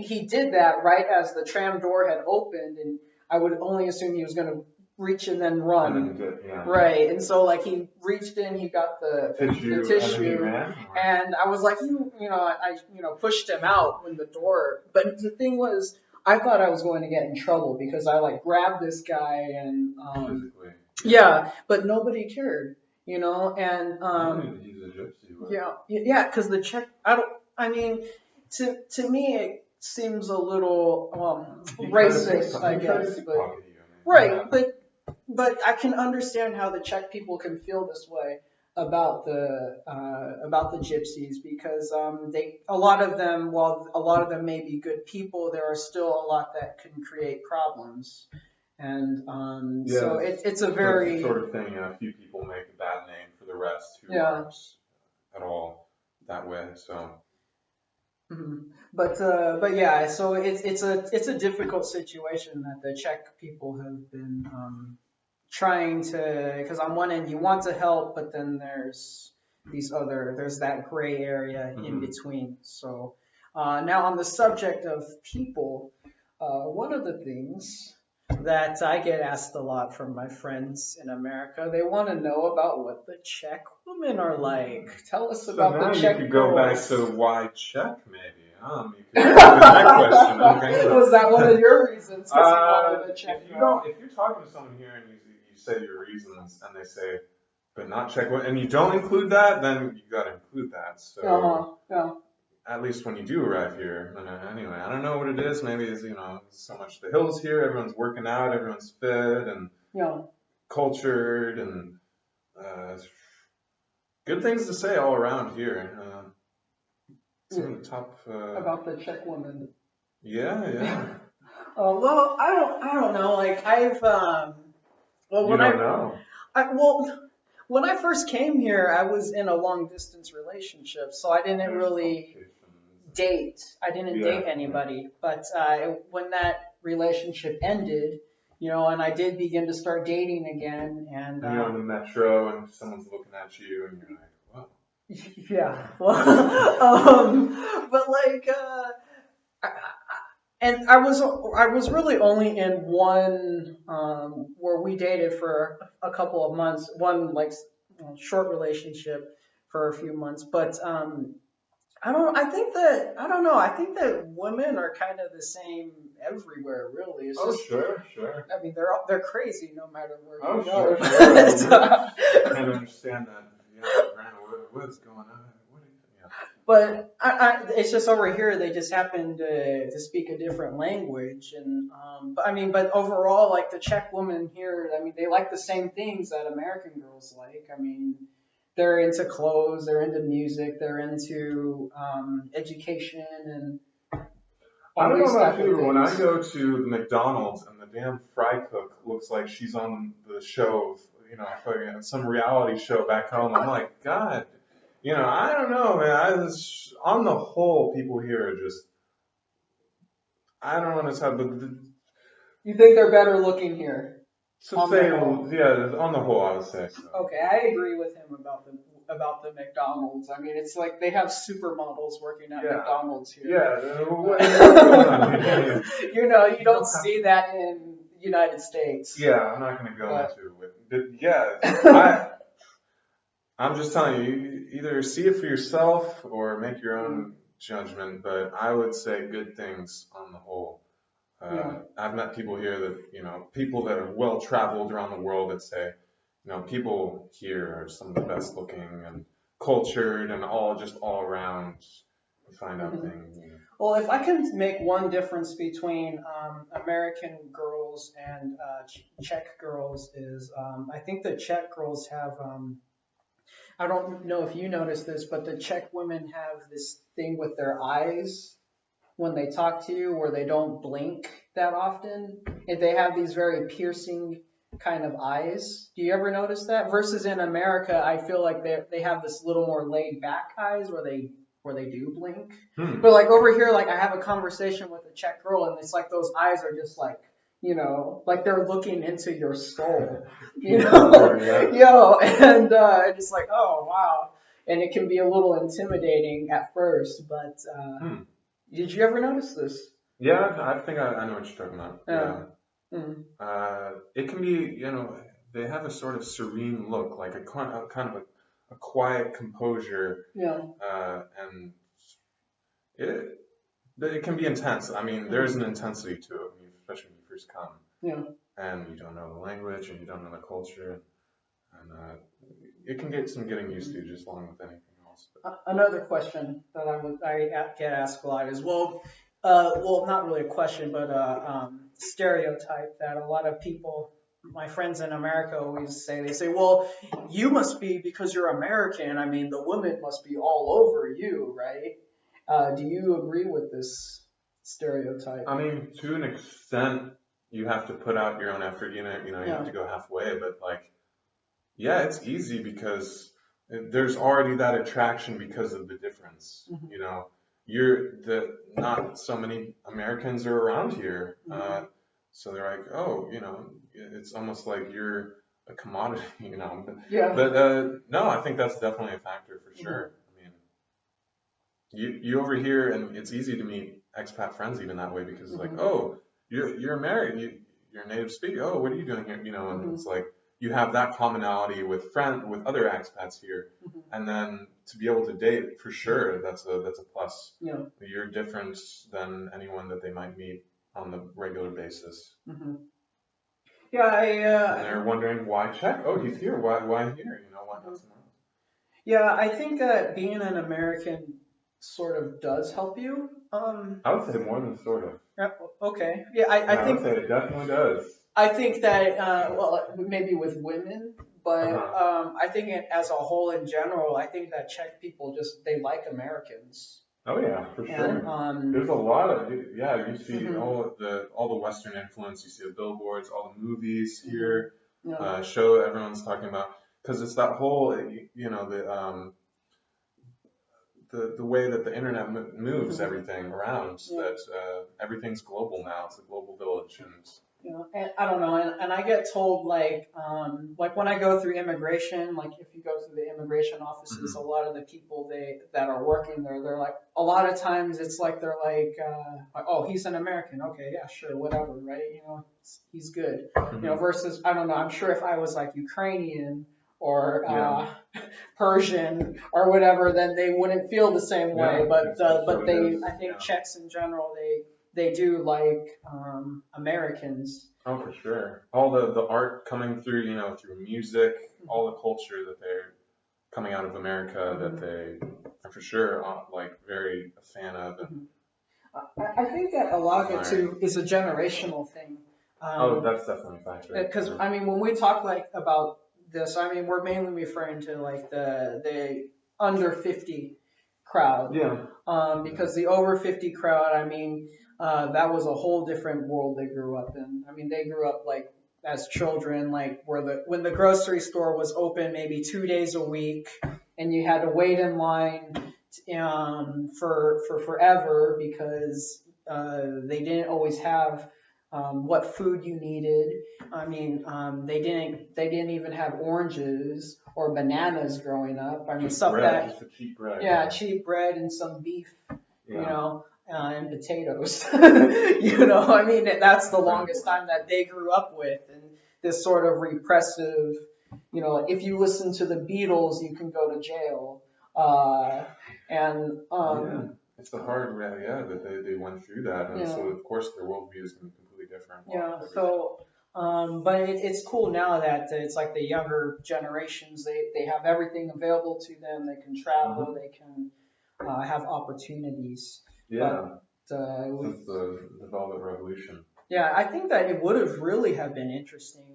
he did that right as the tram door had opened, and I would only assume he was going to reach and then
And
run,
then good, yeah.
right? And so, like, he reached in, he got the
Tissue, and then he
tissue,
ran.
and I was like, I pushed him out when the door. But the thing was, I thought I was going to get in trouble because I like grabbed this guy and
Physically.
yeah, but nobody cared. And
He's a gypsy.
yeah, because the Czech, I mean, to me it seems a little racist, I guess, but right, but I can understand how the Czech people can feel this way about the gypsies because a lot of them, while a lot of them may be good people, there are still a lot that can create problems, and so
Yes,
it's a
so it's the
very
sort of thing, a few people make a bad name for the rest who
yeah.
aren't at all that way. So,
Mhm. But yeah, so it's a difficult situation that the Czech people have been trying to, because on one end you want to help, but then there's that gray area in
mhm.
between. So now on the subject of people, one of the things that I get asked a lot from my friends in America, they want to know about what the Czech women are like. Tell us
So
about
now
the
you
Czech
could go back
girls.
to why Czech, maybe. You could answer that question. Okay.
Was that one of your reasons? Because you wanted a Czech girl?
If you're talking to someone here and you say your reasons and they say, but not Czech, and you don't include that, then you got to include that. So
Yeah.
at least when you do arrive here, anyway, I don't know what it is. Maybe it's so much the hills here. Everyone's working out. Everyone's fit and
Yeah.
cultured and good things to say all around here. Some of the top.
About the Czech woman.
Yeah.
Well, I don't know. Like well,
You don't know.
when I first came here, I was in a long distance relationship, so I didn't
There's
really.
complications.
date. I didn't
Yeah.
date anybody, but when that relationship ended, and I did begin to start dating again, and
And you're on the metro and someone's looking at you and you're like, whoa.
yeah, well, but like, I, and I was really only in one where we dated for a couple of months, one like short relationship for a few months, but I don't know. I think that women are kind of the same everywhere, really. It's
Oh,
just,
sure, sure.
I mean, they're crazy no matter where
Oh,
you go.
sure, sure. I can't understand that. Yeah, Brandon, what's going on? What are you, yeah.
But it's just over here they just happen to speak a different language, and but I mean, but overall, like the Czech women here, I mean, they like the same things that American girls like. I mean, they're into clothes, they're into music, they're into education, and
I
all
don't know
these
about
type of
you, but when I
things.
go to the McDonald's and the damn fry cook looks like she's on the show, fucking some reality show back home, I'm like, God, I don't know, man. On the whole, people here are just, I don't want to tell, but
You think they're better looking here
to
on the
say,
whole?
yeah, on the whole, I would say so.
Okay, I agree with him about the McDonald's. I mean, it's like they have supermodels working at
Yeah,
McDonald's here.
yeah. What's going on here?
You don't see that in the United States.
Yeah, I'm not gonna go
But
into it. But yeah, I'm just telling you, you either see it for yourself or make your
mm,
own judgment. But I would say good things on the whole.
yeah.
I've met people here that, people that are well traveled around the world that say, people here are some of the best looking and cultured and all around find out
hmm
things.
Well, if I can make one difference between American girls and Czech girls is I think the Czech girls have I don't know if you noticed this, but the Czech women have this thing with their eyes when they talk to you where they don't blink that often. And they have these very piercing kind of eyes. Do you ever notice that? Versus in America, I feel like they have this little more laid back eyes where they do blink.
Hmm.
But like over here, like I have a conversation with a Czech girl and it's like those eyes are just like like they're looking into your soul,
Yeah.
and it's like, oh wow, and it can be a little intimidating at first, but
Hmm.
did you ever notice this?
Yeah, I think I know what you're talking about.
Yeah.
Yeah.
Mm.
It can be, they have a sort of serene look, like a kind of a quiet composure,
Yeah.
and it it can be intense. I mean, there's an intensity to it, especially when you first come,
Yeah.
and you don't know the language and you don't know the culture, and it can get some getting used to, just along with anything else. But,
Another question that I get asked a lot is, well, not really a question, but a stereotype that a lot of people, my friends in America, always say. They say, well, you must be because you're American. I mean, the women must be all over you, right? Do you agree with this stereotype?
I mean, to an extent, you have to put out your own effort. You have
Yeah.
to go halfway, but like. Yeah, it's easy because there's already that attraction because of the difference.
hmm
Not so many Americans are around here,
hmm
so they're like, oh, it's almost like you're a commodity,
Yeah.
But no, I think that's definitely a factor for
hmm
sure. I mean, you over here, and it's easy to meet expat friends even that way because it's like,
hmm
oh, you're married, you're a native speaker. Oh, what are you doing here? And it's
hmm
like you have that commonality with other expats here,
hmm
and then to be able to date for sure, that's a plus.
Yeah.
You're different than anyone that they might meet on the regular basis,
hmm Yeah.
and they're wondering why Czech? Oh, he's here. Why here? Why not
Mhm.
somewhere else?
Yeah, I think that being an American sort of does help you.
I would say more than sort of.
Yeah, okay. Yeah, I
Yeah, I would
think
say it definitely does.
that well, maybe with women, but
Uh-huh.
I think as a whole in general, I think that Czech people just they like Americans,
Oh yeah, for
and
sure. There's a lot of yeah. You see
mhm,
all the Western influence. You see the billboards, all the movies
mhm,
here,
yeah,
show everyone's talking about because it's that whole the the way that the internet moves
Mhm.
everything around,
Yeah.
that everything's global now. It's a global village, and
And I don't know, and I get told like when I go through immigration, like if you go through the immigration offices, a
Mhm.
lot of the people that are working there, they're like, a lot of times it's like they're like, oh, he's an American, okay, yeah, sure, whatever, right? He's good,
Mhm.
versus I don't know, I'm sure if I was like Ukrainian or
Yeah,
Persian or whatever, then they wouldn't feel the same way.
yeah, it's what
But
it is.
I think
Yeah.
Czechs in general, they do like Americans.
Oh, for sure. All the art coming through, through music, all the culture that they're coming out of America that
Mhm.
they are for sure like very a fan of and
Mhm. I think that a lot of it
admiring.
too is a generational thing.
Oh, that's definitely a factor.
Because I mean, when we talk like about this, I mean, we're mainly referring to like the under 50 crowd,
Yeah. Yeah.
because the over 50 crowd, I mean, that was a whole different world they grew up in. I mean, they grew up like as children, like when the grocery store was open maybe 2 days a week, and you had to wait in line for forever because they didn't always have what food you needed. I mean, they didn't even have oranges or bananas growing up. I mean,
Just
stuff
bread,
that
just a cheap bread.
yeah, cheap bread and some beef,
Yeah.
and potatoes. I mean, that's the longest
Incredible.
time that they grew up with, and this sort of repressive. If you listen to the Beatles, you can go to jail. Uh, and
Yeah. It's the hard, yeah, that they went through that, and so
you
of course their worldview is going to be completely different along
Yeah,
with everything.
so, but it's cool now that it's like the younger generations, they have everything available to them. They can travel,
Hmm.
they can have opportunities. But
Yeah, since the Velvet Revolution.
yeah, I think that it would have really have been interesting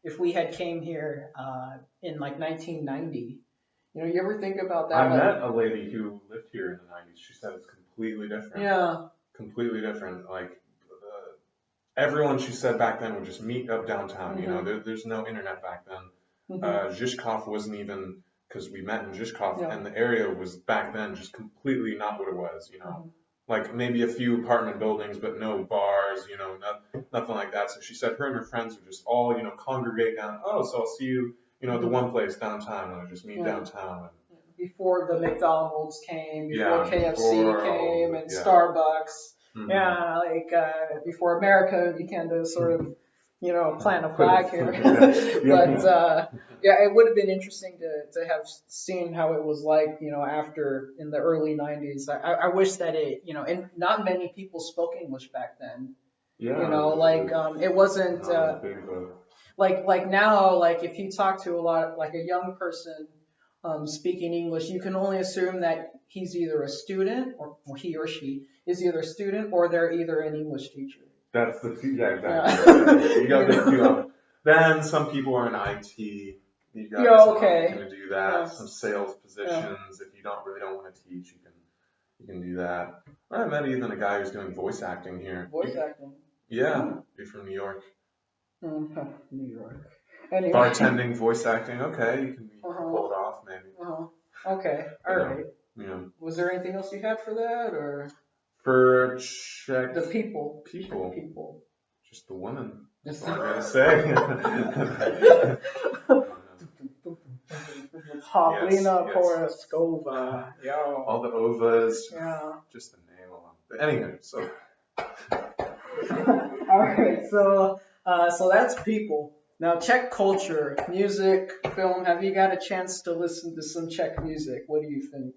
if we had came here in like 1990. You ever think about
I
that? Like,
met a lady who lived here in the 90s. She said it's completely different.
yeah.
Completely different. Like, everyone she said back then would just meet up downtown.
Hmm.
There's no internet back then.
Hmm.
Zhishkov wasn't even, because we met in Zhishkov,
Yeah.
and the area was back then just completely not what it was.
Hmm.
Like maybe a few apartment buildings, but no bars, nothing like that. So she said her and her friends would just all, congregate down. Oh, so I'll see you, at the
Hmm.
one place downtown, and just meet
Yeah.
downtown. And
Before the McDonald's came, before
yeah,
KFC
before all
came,
of it,
and
yeah.
Starbucks.
Hmm.
Yeah, like before America began to sort of, plant a
Put
flag
it,
here. But
yeah.
yeah, it would have been interesting to have seen how it was like, after in the early 90s. I wish that and not many people spoke English back then.
Yeah, it
Like
was
it wasn't
not as big of a.
like now, like if you talk to like a young person speaking English, you can only assume that he's either a student or he or she is either a student or they're either an English teacher.
That's the two, yeah, exactly.
Yeah.
You got the two of. Then some people are in IT. You got
Yeah.
someone who
Okay.
can do that.
Yeah.
Some sales
Yeah.
positions. If you don't want to teach, you can do that. I met even a guy who's doing voice acting here.
Voice acting.
Yeah,
Hmm.
he's from New York.
New York. Anyway.
Bartending, voice acting. Okay, you can
Uh-huh.
pull it off maybe.
Uh-huh. Okay. All
You know,
right.
you know.
Was there anything else you had for that, or
For Czech
the people? Czech
people,
people.
just the woman. That's
Yes.
all I gotta say. Yes,
Pavlina
yes.
Poroskova. Yo.
All the ovas,
Yeah.
just the name alone. But anyway, so
All right. So that's people. Now Czech culture, music, film. Have you got a chance to listen to some Czech music? What do you think?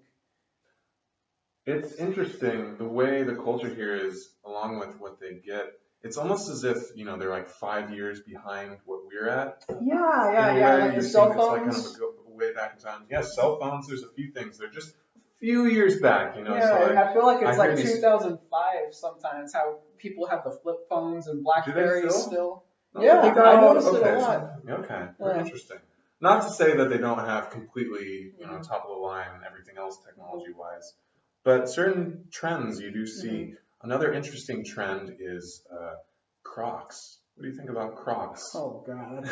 it's interesting the way the culture here is, along with what they get. It's almost as if, they're like 5 years behind what we're at.
Yeah,
In a
yeah.
way,
Like the
you
cell
think it's like kind of
phones.
a way back in time. Yes, cell phones, there's a few things. They're just a few years back. So
Yeah, I feel like
I
it's
hear
like
these.
2005 sometimes. How people have the flip phones and
Do they
Blackberries
still?
still.
Oh,
Yeah,
they
I
got,
noticed it a
okay,
lot.
okay, very
Yeah.
interesting. Not to say that they don't have completely,
Mhm.
top of the line and everything else technology wise, but certain trends you do
Mhm.
see. Another interesting trend is Crocs. What do you think about Crocs?
Oh God.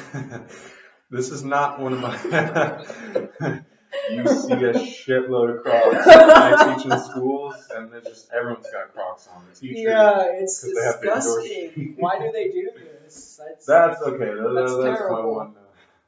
This is not one of my. You see a shitload of Crocs. I teach in schools, and there's just everyone's got Crocs on. The teachers,
Yeah, it's
because they have the indoor
disgusting. Why do they do this?
That's okay.
That's
That's my one.
terrible.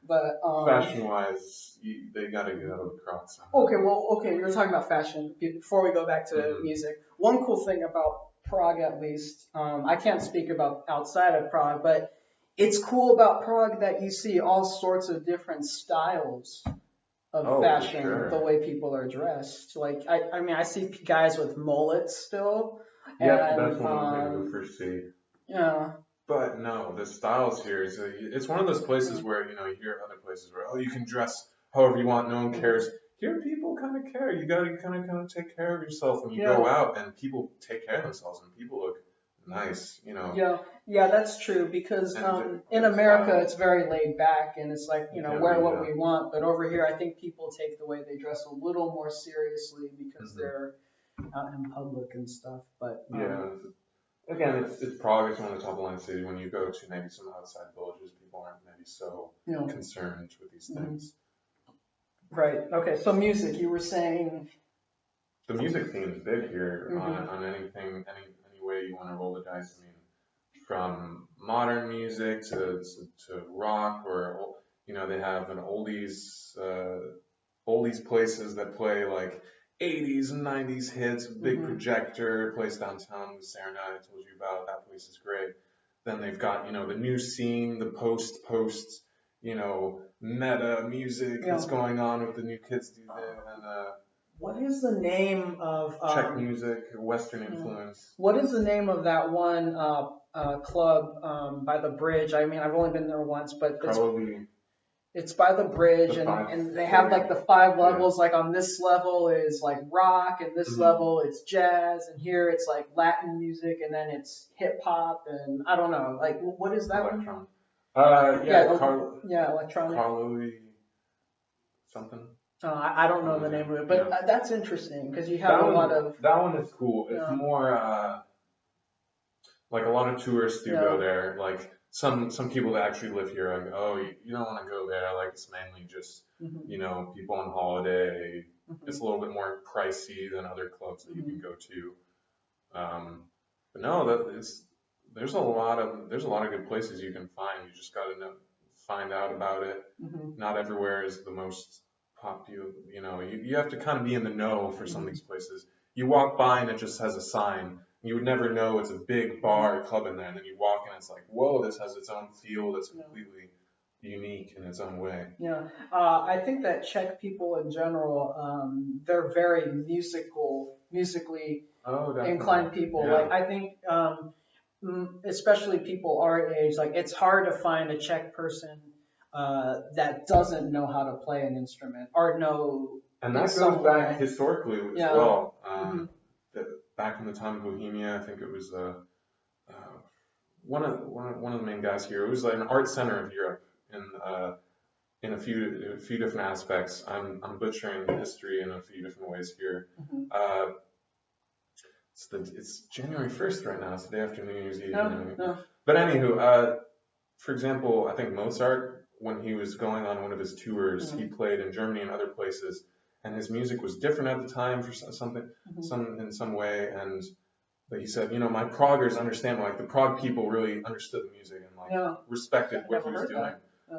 But
Fashion-wise, they gotta get out of the Crocs.
okay, well, okay, we were talking about fashion before we go back to music. One cool thing about Prague, at least, I can't speak about outside of Prague, but it's cool about Prague that you see all sorts of different styles of
Oh, for
fashion, the
sure.
way people are dressed. Like, I mean, I see guys with mullets still,
Yep, that's
and
one of the things you'll first see.
yeah,
But no, the styles here is it's one of those places where you hear other places where you can dress however you want, no one cares. Here people kind of care. You gotta kind of take care of yourself when you go
yeah.
out, and people take care of themselves, and people look nice.
Yeah, yeah, that's true because
And
in
the
America
style.
it's very laid back and it's like, wear what
Yeah.
we want. But over here, I think people take the way they dress a little more seriously because
Hmm.
they're out in public and stuff. But
Yeah. Again, it's Prague. It's one of the top line cities. When you go to maybe some outside villages, people aren't maybe so concerned with these
mhm.
things.
Right. Okay. So music, you were saying.
The music theme is big here
Hmm.
on anything, any way you want to roll the dice. I mean, from modern music to rock, or they have an oldies places that play like 80s and 90s hits, big
Hmm.
projector place downtown, the Serena I told you about. That place is great. Then they've got the new scene, the post meta music that's going on with the new kids do there, and
What is the name of
Czech music, Western influence.
what is the name of that one club by the bridge? I mean, I've only been there once, but
Probably
it's by the bridge,
the five
and they have
story.
like the five
Yeah.
levels. Like on this level is like rock, and this level it's jazz, and here it's like Latin music, and then it's hip hop, and I don't know. Like, what is that
Electron.
one? Yeah,
Yeah,
electronic.
Carlo something.
I don't know the name of it, but
Yeah.
that's interesting because you have a lot of.
That one is cool. It's
Yeah.
more like a lot of tourists do go there. Like some people that actually live here are like, oh, you don't want to go there. Like it's mainly just people on holiday. It's a little bit more pricey than other clubs that you can go to. But no, there's a lot of good places you can find. You just got to find out about it. Not everywhere is the most popular. You have to kind of be in the know for some of these places. You walk by and it just has a sign. You would never know it's a big bar or club in there, and then you walk in and it's like, whoa, this has its own feel that's completely unique in its own way.
Yeah, I think that Czech people in general, they're very musically inclined people.
Yeah.
Like I think, especially people our age, like it's hard to find a Czech person that doesn't know how to play an instrument or know.
And that goes back historically as well. Back in the time of Bohemia, I think it was one of the main guys here. It was like an art center of Europe in a few different aspects. I'm butchering the history in a few different ways here. It's January 1st right now. It's the day after New Year's Eve.
No.
But anywho, for example, I think Mozart, when he was going on one of his tours, he played in Germany and other places, and his music was different at the time for something, in some way. But he said, my Praguers understand, like the Prague people really understood the music and like respected what he was doing.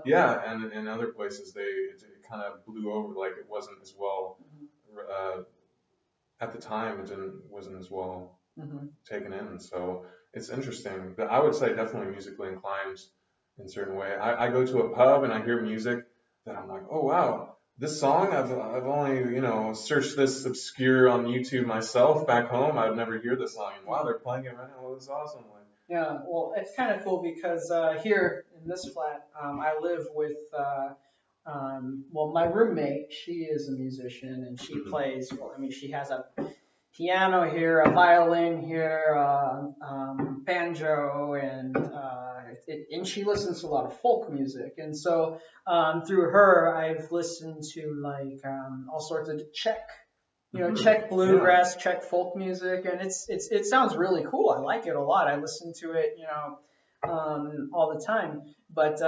Yeah, and in other places it kind of blew over, like it wasn't as well at the time. Wasn't as well taken in. So it's interesting. But I would say definitely musically inclined in a certain way. I go to a pub and I hear music that I'm like, oh wow, this song I've only searched this obscure on YouTube myself back home. I'd never hear this song, and wow, they're playing it right now. Well, it's awesome.
Yeah, well, it's kind of cool because here in this flat, I live with, well, my roommate, she is a musician and she plays, well, I mean, she has a piano here, a violin here, banjo, and she listens to a lot of folk music. And so through her, I've listened to like all sorts of Czech bluegrass, Czech folk music, and it sounds really cool. I like it a lot. I listen to it, all the time. But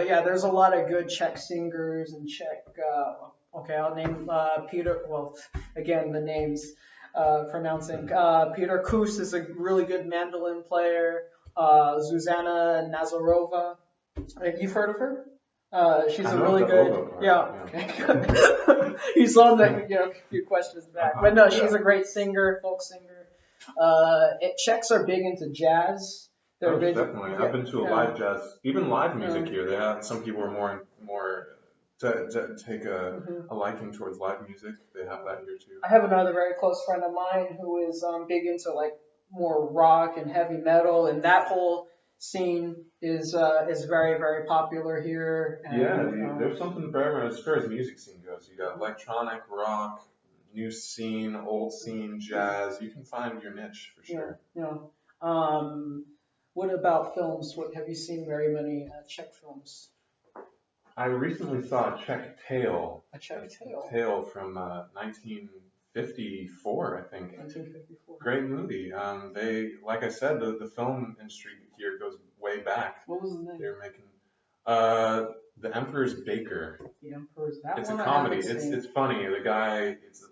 yeah, there's a lot of good Czech singers and Czech Okay, I'll name Peter. Well, again, the names pronouncing. Peter Kus is a really good mandolin player. Zuzana Nazarova. You've heard of her? She's
I
a
know
really
the
good.
oboe part.
Yeah.
Yeah.
Okay. Good. You saw that. A few questions back, but no, she's
Yeah.
a great singer, folk singer. Czechs are big into jazz. They're
Oh,
big.
definitely. I've
Yeah.
been to a
Yeah.
live jazz, even live
Yeah.
music here. They have some people are more to take
Mhm.
a liking towards live music. They have that here too.
I have another very close friend of mine who is big into like more rock and heavy metal, and that whole scene is very very popular here.
Yeah,
And
there's something for everyone as far as music scene goes. You got electronic, rock, new scene, old scene, jazz. You can find your niche for
yeah,
sure.
yeah. Um, what about films? What have you seen? Very many Czech films.
I recently saw a Czech Tale,
A Czech Tale,
Tale from 1954, I think.
1954.
Great movie. Like I said, the film industry here goes way back.
What was the name?
They're making uh, The Emperor's Baker.
The Emperor's. That
It's a
one I
comedy.
haven't seen.
It's funny. The guy, it's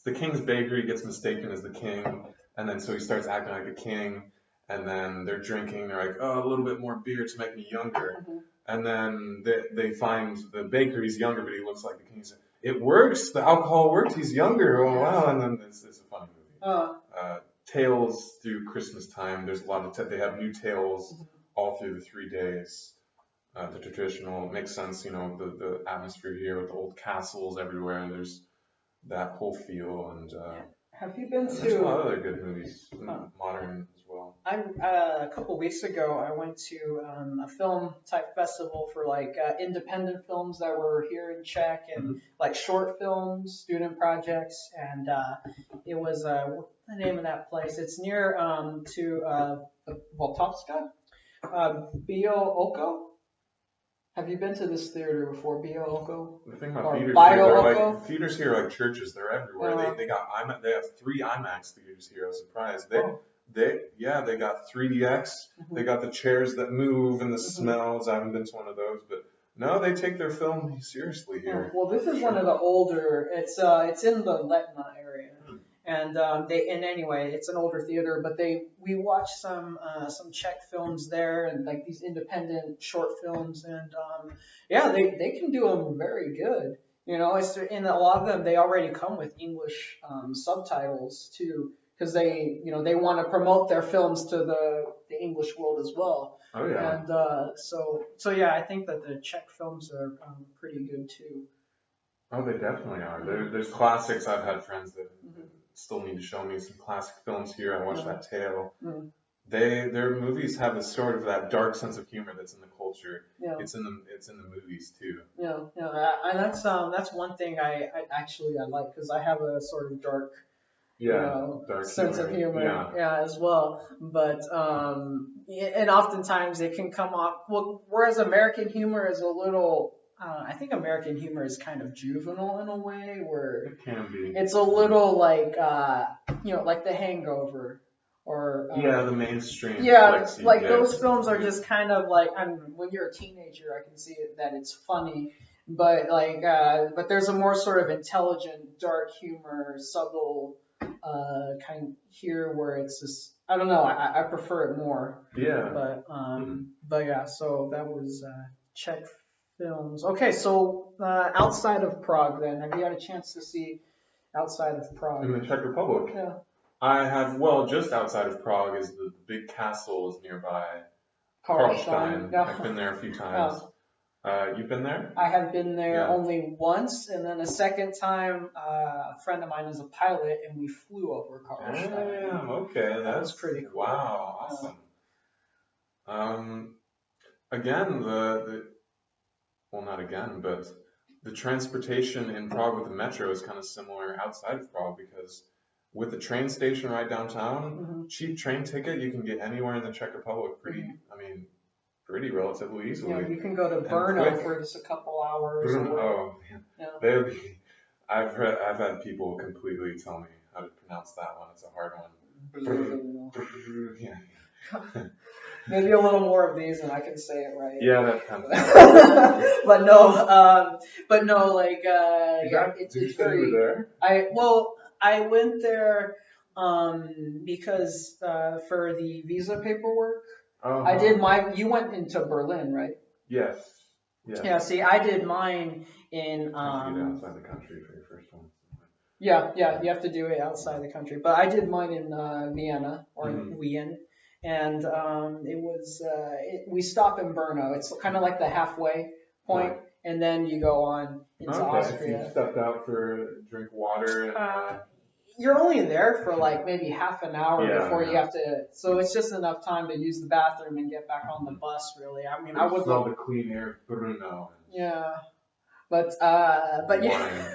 the king's baker. He gets mistaken as the king, and then so he starts acting like a king. And then they're drinking. They're like, oh, a little bit more beer to make me younger.
Mhm.
And then they find the baker. He's younger, but he looks like the king. He's like, it works. The alcohol works. He's younger. Oh wow! And then it's a funny movie. Tales through Christmas time. There's a lot of they have new tales all through the 3 days. The traditional, it makes sense, the atmosphere here with the old castles everywhere. There's that whole feel, and
Have you been
there's a lot of
to?
other good movies, modern as well.
A couple weeks ago, I went to a film type festival for like independent films that were here in Czech and
Hmm.
like short films, student projects, and it was what's the name of that place? It's near to Voltovska, Bio Oko. Have you been to this theater before, Bio Oko
The thing about
or
theaters here,
Bio
they're
Oko?
like theaters here are like churches. They're everywhere. They got IMAX. They have 3 IMAX theaters here. I was surprised.
Oh.
They got 3DX. They got the chairs that move and the smells. I haven't been to one of those, but no, they take their film seriously
Oh,
here.
well, this is one of the older. It's in the Letna area, and anyway, it's an older theater. But we watched some Czech films there, and like these independent short films, and yeah, they can do them very good. It's in a lot of them they already come with English subtitles too, because they want to promote their films to the English world as well.
Oh yeah.
And so yeah, I think that the Czech films are pretty good too.
Oh, they definitely are. There's classics. I've had friends that
Mhm.
still need to show me some classic films here. I watched that Tale.
Mhm.
Their movies have a sort of that dark sense of humor that's in the culture.
Yeah,
It's in the movies too.
and that's one thing I actually I like because I have a sort of dark
Yeah, dark
sense of humor,
Yeah.
as well. But and oftentimes it can come off well. Whereas American humor is a little, I think American humor is kind of juvenile in a way, where
It can be.
it's a little like like The Hangover or
Yeah, the mainstream
yeah,
flicks you
like
get.
those films are just kind of like when you're a teenager, I can see it, that it's funny, but but there's a more sort of intelligent, dark humor, subtle kind here where it's just I don't know. I prefer it more.
Yeah.
But yeah. So that was Czech films. Okay, so outside of Prague, then have you had a chance to see outside of Prague?
In the Czech Republic.
Yeah.
I have, just outside of Prague is the big castle is nearby.
Karlstein.
Karlstein. I've been there a few times. You've been there?
I have been there
Yeah.
only once, and then a second time, a friend of mine is a pilot, and we flew over Karlstein.
Damn, okay.
That was pretty cool.
Wow, awesome. Again, well, not again, but the transportation in Prague with the metro is kind of similar outside of Prague because with the train station right downtown, cheap train ticket, you can get anywhere in the Czech Republic pretty relatively easily.
Yeah, you can go to
And
Brno
quick.
for just a couple hours.
Oh, man.
Yeah.
I've had people completely tell me how to pronounce that one. It's a hard one. Yeah.
Maybe a little more of these and I can say it right.
Yeah, that kind of.
But no, like yeah,
Did you
it's
say you were
very.
there?
I went there because for the visa paperwork. I
Uh-huh.
did my. You went into Berlin, right?
Yes. Yes.
Yeah. See, I did mine in
You have to get outside the country for your first one.
yeah,
Yeah.
you have to do it outside the country. But I did mine in Vienna or in
Hmm.
Wien, and it was we stop in Brno. It's kind of like the halfway point,
Right.
and then you go on into
Okay, so you
Austria.
stepped out for a drink of water and
You're only there for like maybe half an hour
yeah,
before you
yeah.
have to, so it's just enough time to use the bathroom and get back on the bus. Really, I mean, I
You
would
smell
look.
the clean air of Bruno
Yeah, but
and
yeah.
wine.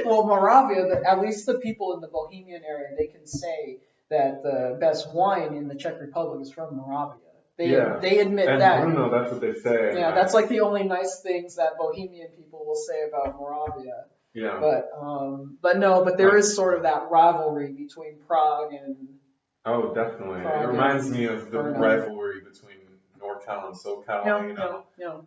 Well, Moravia, at least the people in the Bohemian area, they can say that the best wine in the Czech Republic is from Moravia.
Yeah.
They admit
And
that.
Bruno, that's what they say. And
Yeah, that's like the only nice things that Bohemian people will say about Moravia.
yeah.
But no, but there
Like,
is sort of that rivalry between Prague and
oh, definitely. It
Prague
reminds
and
me of the
Brno.
rivalry between NorCal and SoCal.
Yeah,
You know,
yeah.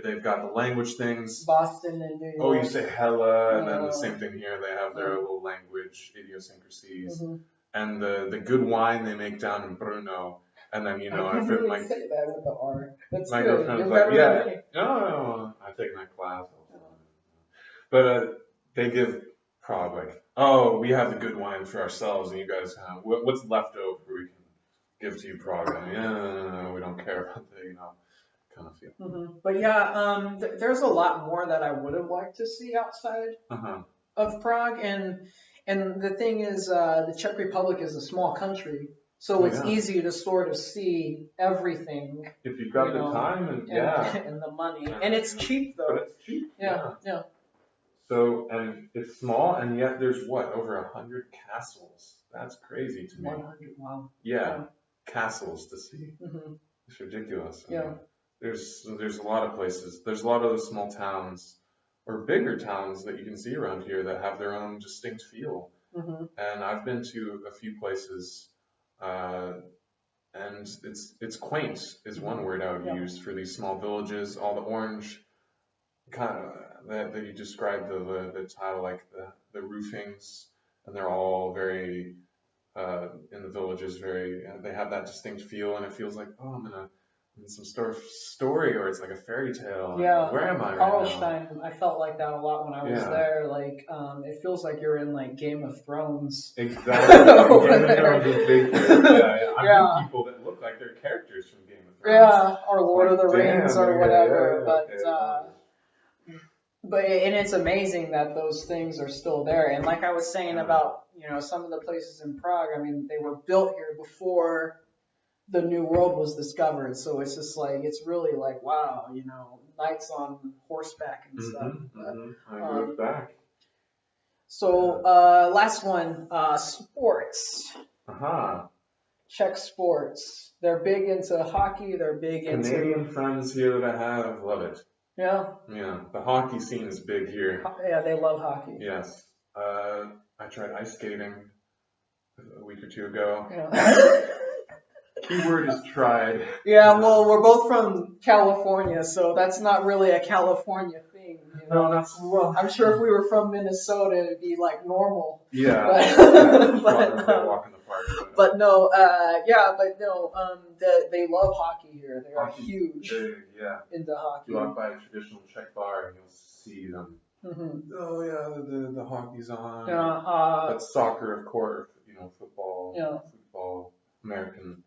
they've got the language things.
Boston and New
Oh,
York.
you say hella, and then the
Yeah.
same thing here. They have their little language idiosyncrasies,
Mm-hmm.
and the good wine they make down in Bruno. And then
I
I
can't
fit
really
my
say that with the R. That's
my
good.
girlfriend's
You're
like,
better
yeah,
than me.
no, I take my class also. But they give Prague like, oh, we have the good wine for ourselves, and you guys have what's left over we can give to you, Prague. And yeah, we don't care about the kind of feel.
Mm-hmm. But yeah, there's a lot more that I would have liked to see outside
Uh-huh.
of Prague, and the thing is, the Czech Republic is a small country, so
Oh
it's
yeah.
easy to sort of see everything,
If you've got
you
the
know,
time and
and,
yeah,
and the money, and it's cheap
but
though.
it's cheap.
Yeah, yeah.
So and it's small, and yet there's what over 100 castles. That's crazy to me.
100. Wow.
Yeah, castles to see.
Mm-hmm.
It's ridiculous. I
Yeah.
mean, there's a lot of places. There's a lot of those small towns or bigger towns that you can see around here that have their own distinct feel.
Mm-hmm.
And I've been to a few places, and it's quaint is one word I would use for these small villages. All the orange kind of that you described the tile like the roofings, and they're all very in the villages very they have that distinct feel, and it feels like oh I'm in some story or it's like a fairy tale.
Yeah,
Where am I right now?
Karlstein, I felt like that a lot when I was
Yeah.
there. Like, it feels like you're in like Game of Thrones.
Exactly.
Over
Game of
there.
Thrones is big here. Yeah. I've
Yeah.
met people that look like they're characters from Game of Thrones.
Yeah, or Lord of the Rings
Damn,
or
yeah,
whatever.
okay.
But and it's amazing that those things are still there. And like I was saying about some of the places in Prague, I mean they were built here before the New World was discovered. So it's just like it's really like wow, knights on horseback and stuff.
I go back.
So last one, sports.
Aha.
Czech sports. They're big into hockey. They're big into
Canadian friends here that I have love it.
Yeah.
Yeah, the hockey scene is big here.
Yeah, they love hockey.
Yes. I tried ice skating a week or two ago.
Yeah.
Keyword is tried.
Yeah, well, we're both from California, so that's not really a California thing.
No, that's well.
I'm sure if we were from Minnesota, it'd be like normal.
Yeah. Walk in the park.
But no, they love hockey here. They are huge into hockey.
You walk by a traditional Czech bar and you'll see them.
Mm-hmm.
Oh yeah, the hockey's on.
Yeah.
But soccer, of course. Football.
Yeah.
Football, American.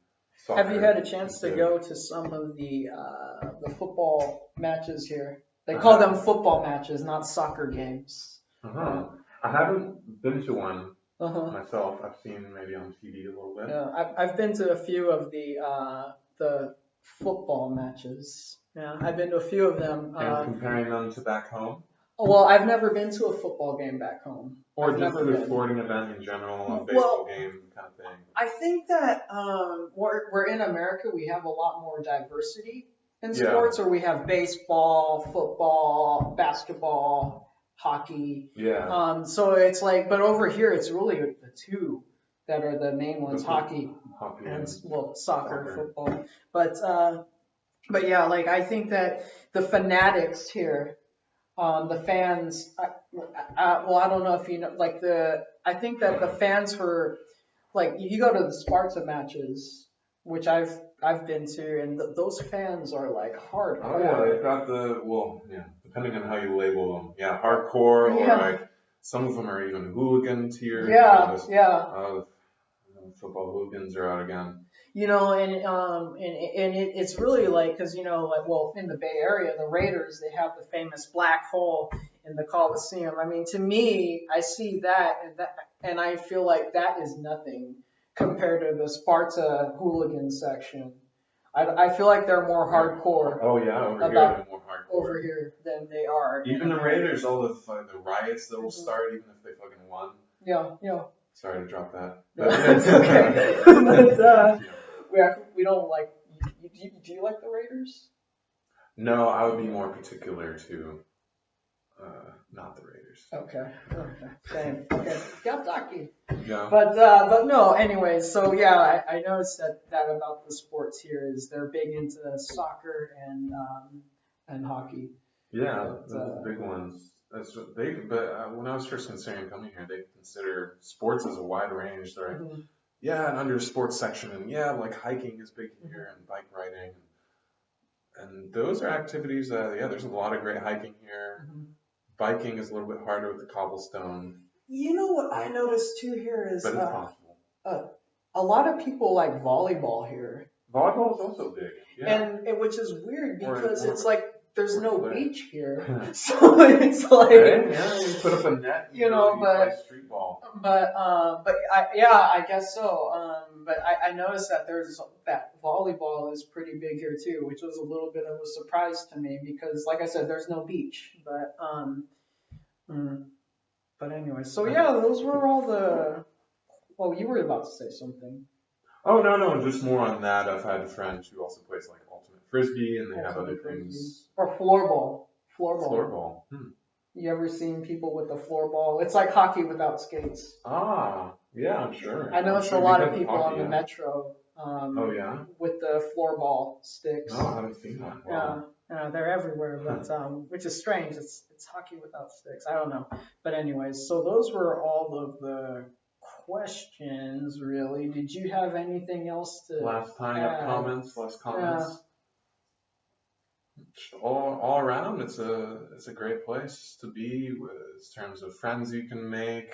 Soccer.
Have you had a chance to go to some of the football matches here? They call them football matches, not soccer games.
Uh-huh. I haven't been to one myself. I've seen maybe on TV a little bit.
Yeah, I've been to a few of the football matches. Yeah, I've been to a few of them.
And comparing them to back home?
Well, I've never been to a football game back home.
Or just to a sporting event in general, a baseball game kind of thing.
I think that we're in America. We have a lot more diversity in sports, or we have baseball, football, basketball, hockey.
Yeah.
So it's like, but over here, it's really the two that are the main ones, hockey
Hockey
and,
and
well, soccer,
soccer.
football. But yeah, like I think that the fanatics here, the fans, well, I don't know if you know, like I think that the fans were, like, you go to the Sparta matches, which I've been to, and those fans are like
Oh yeah, they've
hardcore.
got depending on how you label them. Yeah, hardcore or
Yeah,
like some of them are even hooligans here.
yeah, yeah.
Football hooligans are out again.
It's really like, because like, well, in the Bay Area, the Raiders, they have the famous black hole in the Coliseum. I mean, to me, I see and I feel like that is nothing compared to the Sparta hooligan section. I feel like they're more hardcore
Oh yeah, over here
about
they're more
over
hardcore.
here than they are in
Even the
America.
Raiders, all the riots that will
Mhm.
start, even if they fucking won.
Yeah, yeah.
Sorry to drop that.
It's okay. But we don't like. Do you like the Raiders?
No, I would be more particular to not the Raiders.
Okay. Okay. Same. Okay. Kentucky.
Yeah.
But no. Anyways, so yeah, I noticed that about the sports here is they're big into soccer and hockey.
Yeah,
But,
those are the big ones. That's what they. But when I was first considering coming here, they consider sports as a wide range. They're like,
mhm,
yeah, and under a sports section, and yeah, like hiking is big here, and bike riding, and those are activities that there's a lot of great hiking here.
mhm.
Biking is a little bit harder with the cobblestone,
You know what I noticed too here is
but it's possible.
a lot of people like volleyball here.
Volleyball is also big. Yeah.
And which is weird
Or-
because
or-
it's like there's
or
no
play.
beach here, so it's like
Right? Yeah, you put up a net.
you know,
you play
but
street ball.
I guess so. But I noticed that that volleyball is pretty big here too, which was a little bit of a surprise to me because, like I said, there's no beach. Mm, but anyway, so yeah, those were all the. Well, you were about to say something.
Oh no, just more on that. I've had friends who also plays like ultimate frisbee, and they have other things.
Or floorball. Floorball.
Floorball.
You ever seen people with the floorball? It's like hockey without skates.
Ah, yeah, I'm sure.
I noticed a lot of people on the metro
Oh yeah.
with the floorball sticks.
No, I haven't seen that. Wow.
Yeah, they're everywhere, but which is strange. It's hockey without sticks. I don't know, but anyways, so those were all of the questions. Really, did you have anything else to?
Last
add?
comments. All around, it's a great place to be in terms of friends you can make,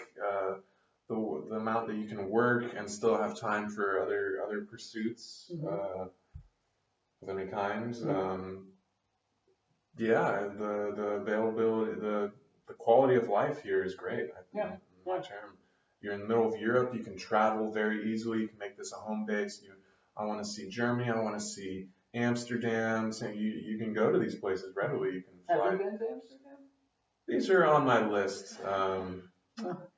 the amount that you can work and still have time for other pursuits of any kind. Yeah, the availability, the quality of life here is great. I think, in my term, you're in the middle of Europe, you can travel very easily. You can make this a home base. I want to see Germany. I want to see Amsterdam. So you can go to these places readily. You can fly.
Have you been to Amsterdam?
These are on my list.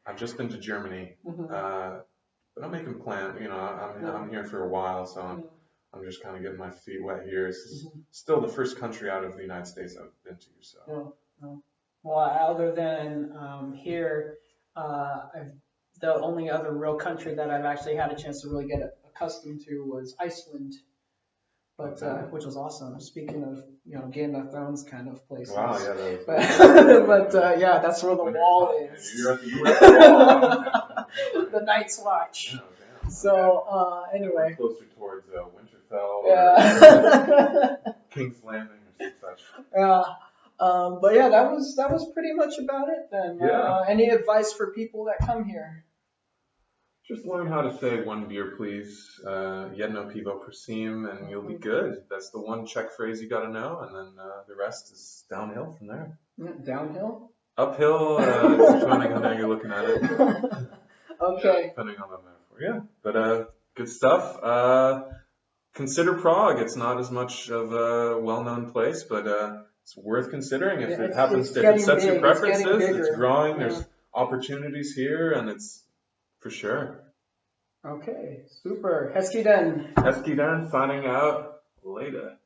I've just been to Germany, but I'm making plans. I'm here for a while, so I'm just kind of getting my feet wet here. It's still the first country out of the United States I've been to. So.
Well, other than here, the only other real country that I've actually had a chance to really get accustomed to was Iceland. But which was awesome. Speaking of, Game of Thrones kind of places.
Wow, yeah.
But yeah, that's where the wall is.
You're at the
The Night's Watch.
Oh, damn.
So anyway.
Closer towards Winterfell
Yeah.
or King's Landing or such.
Yeah. But yeah, that was pretty much about it then.
Yeah.
Any advice for people that come here?
Just learn how to say one beer, please. Jedno pivo prosím, and you'll be good. That's the one Czech phrase you got to know, and then the rest is downhill from there.
Downhill?
Uphill, depending on how you're looking at it.
Okay.
Yeah, depending on the metaphor. Yeah, but good stuff. Consider Prague. It's not as much of a well-known place, but it's worth considering if it happens to it sets your preferences. It's growing. There's opportunities here, and it's for sure.
Okay, super. Hezký den.
Hezký den, signing out later.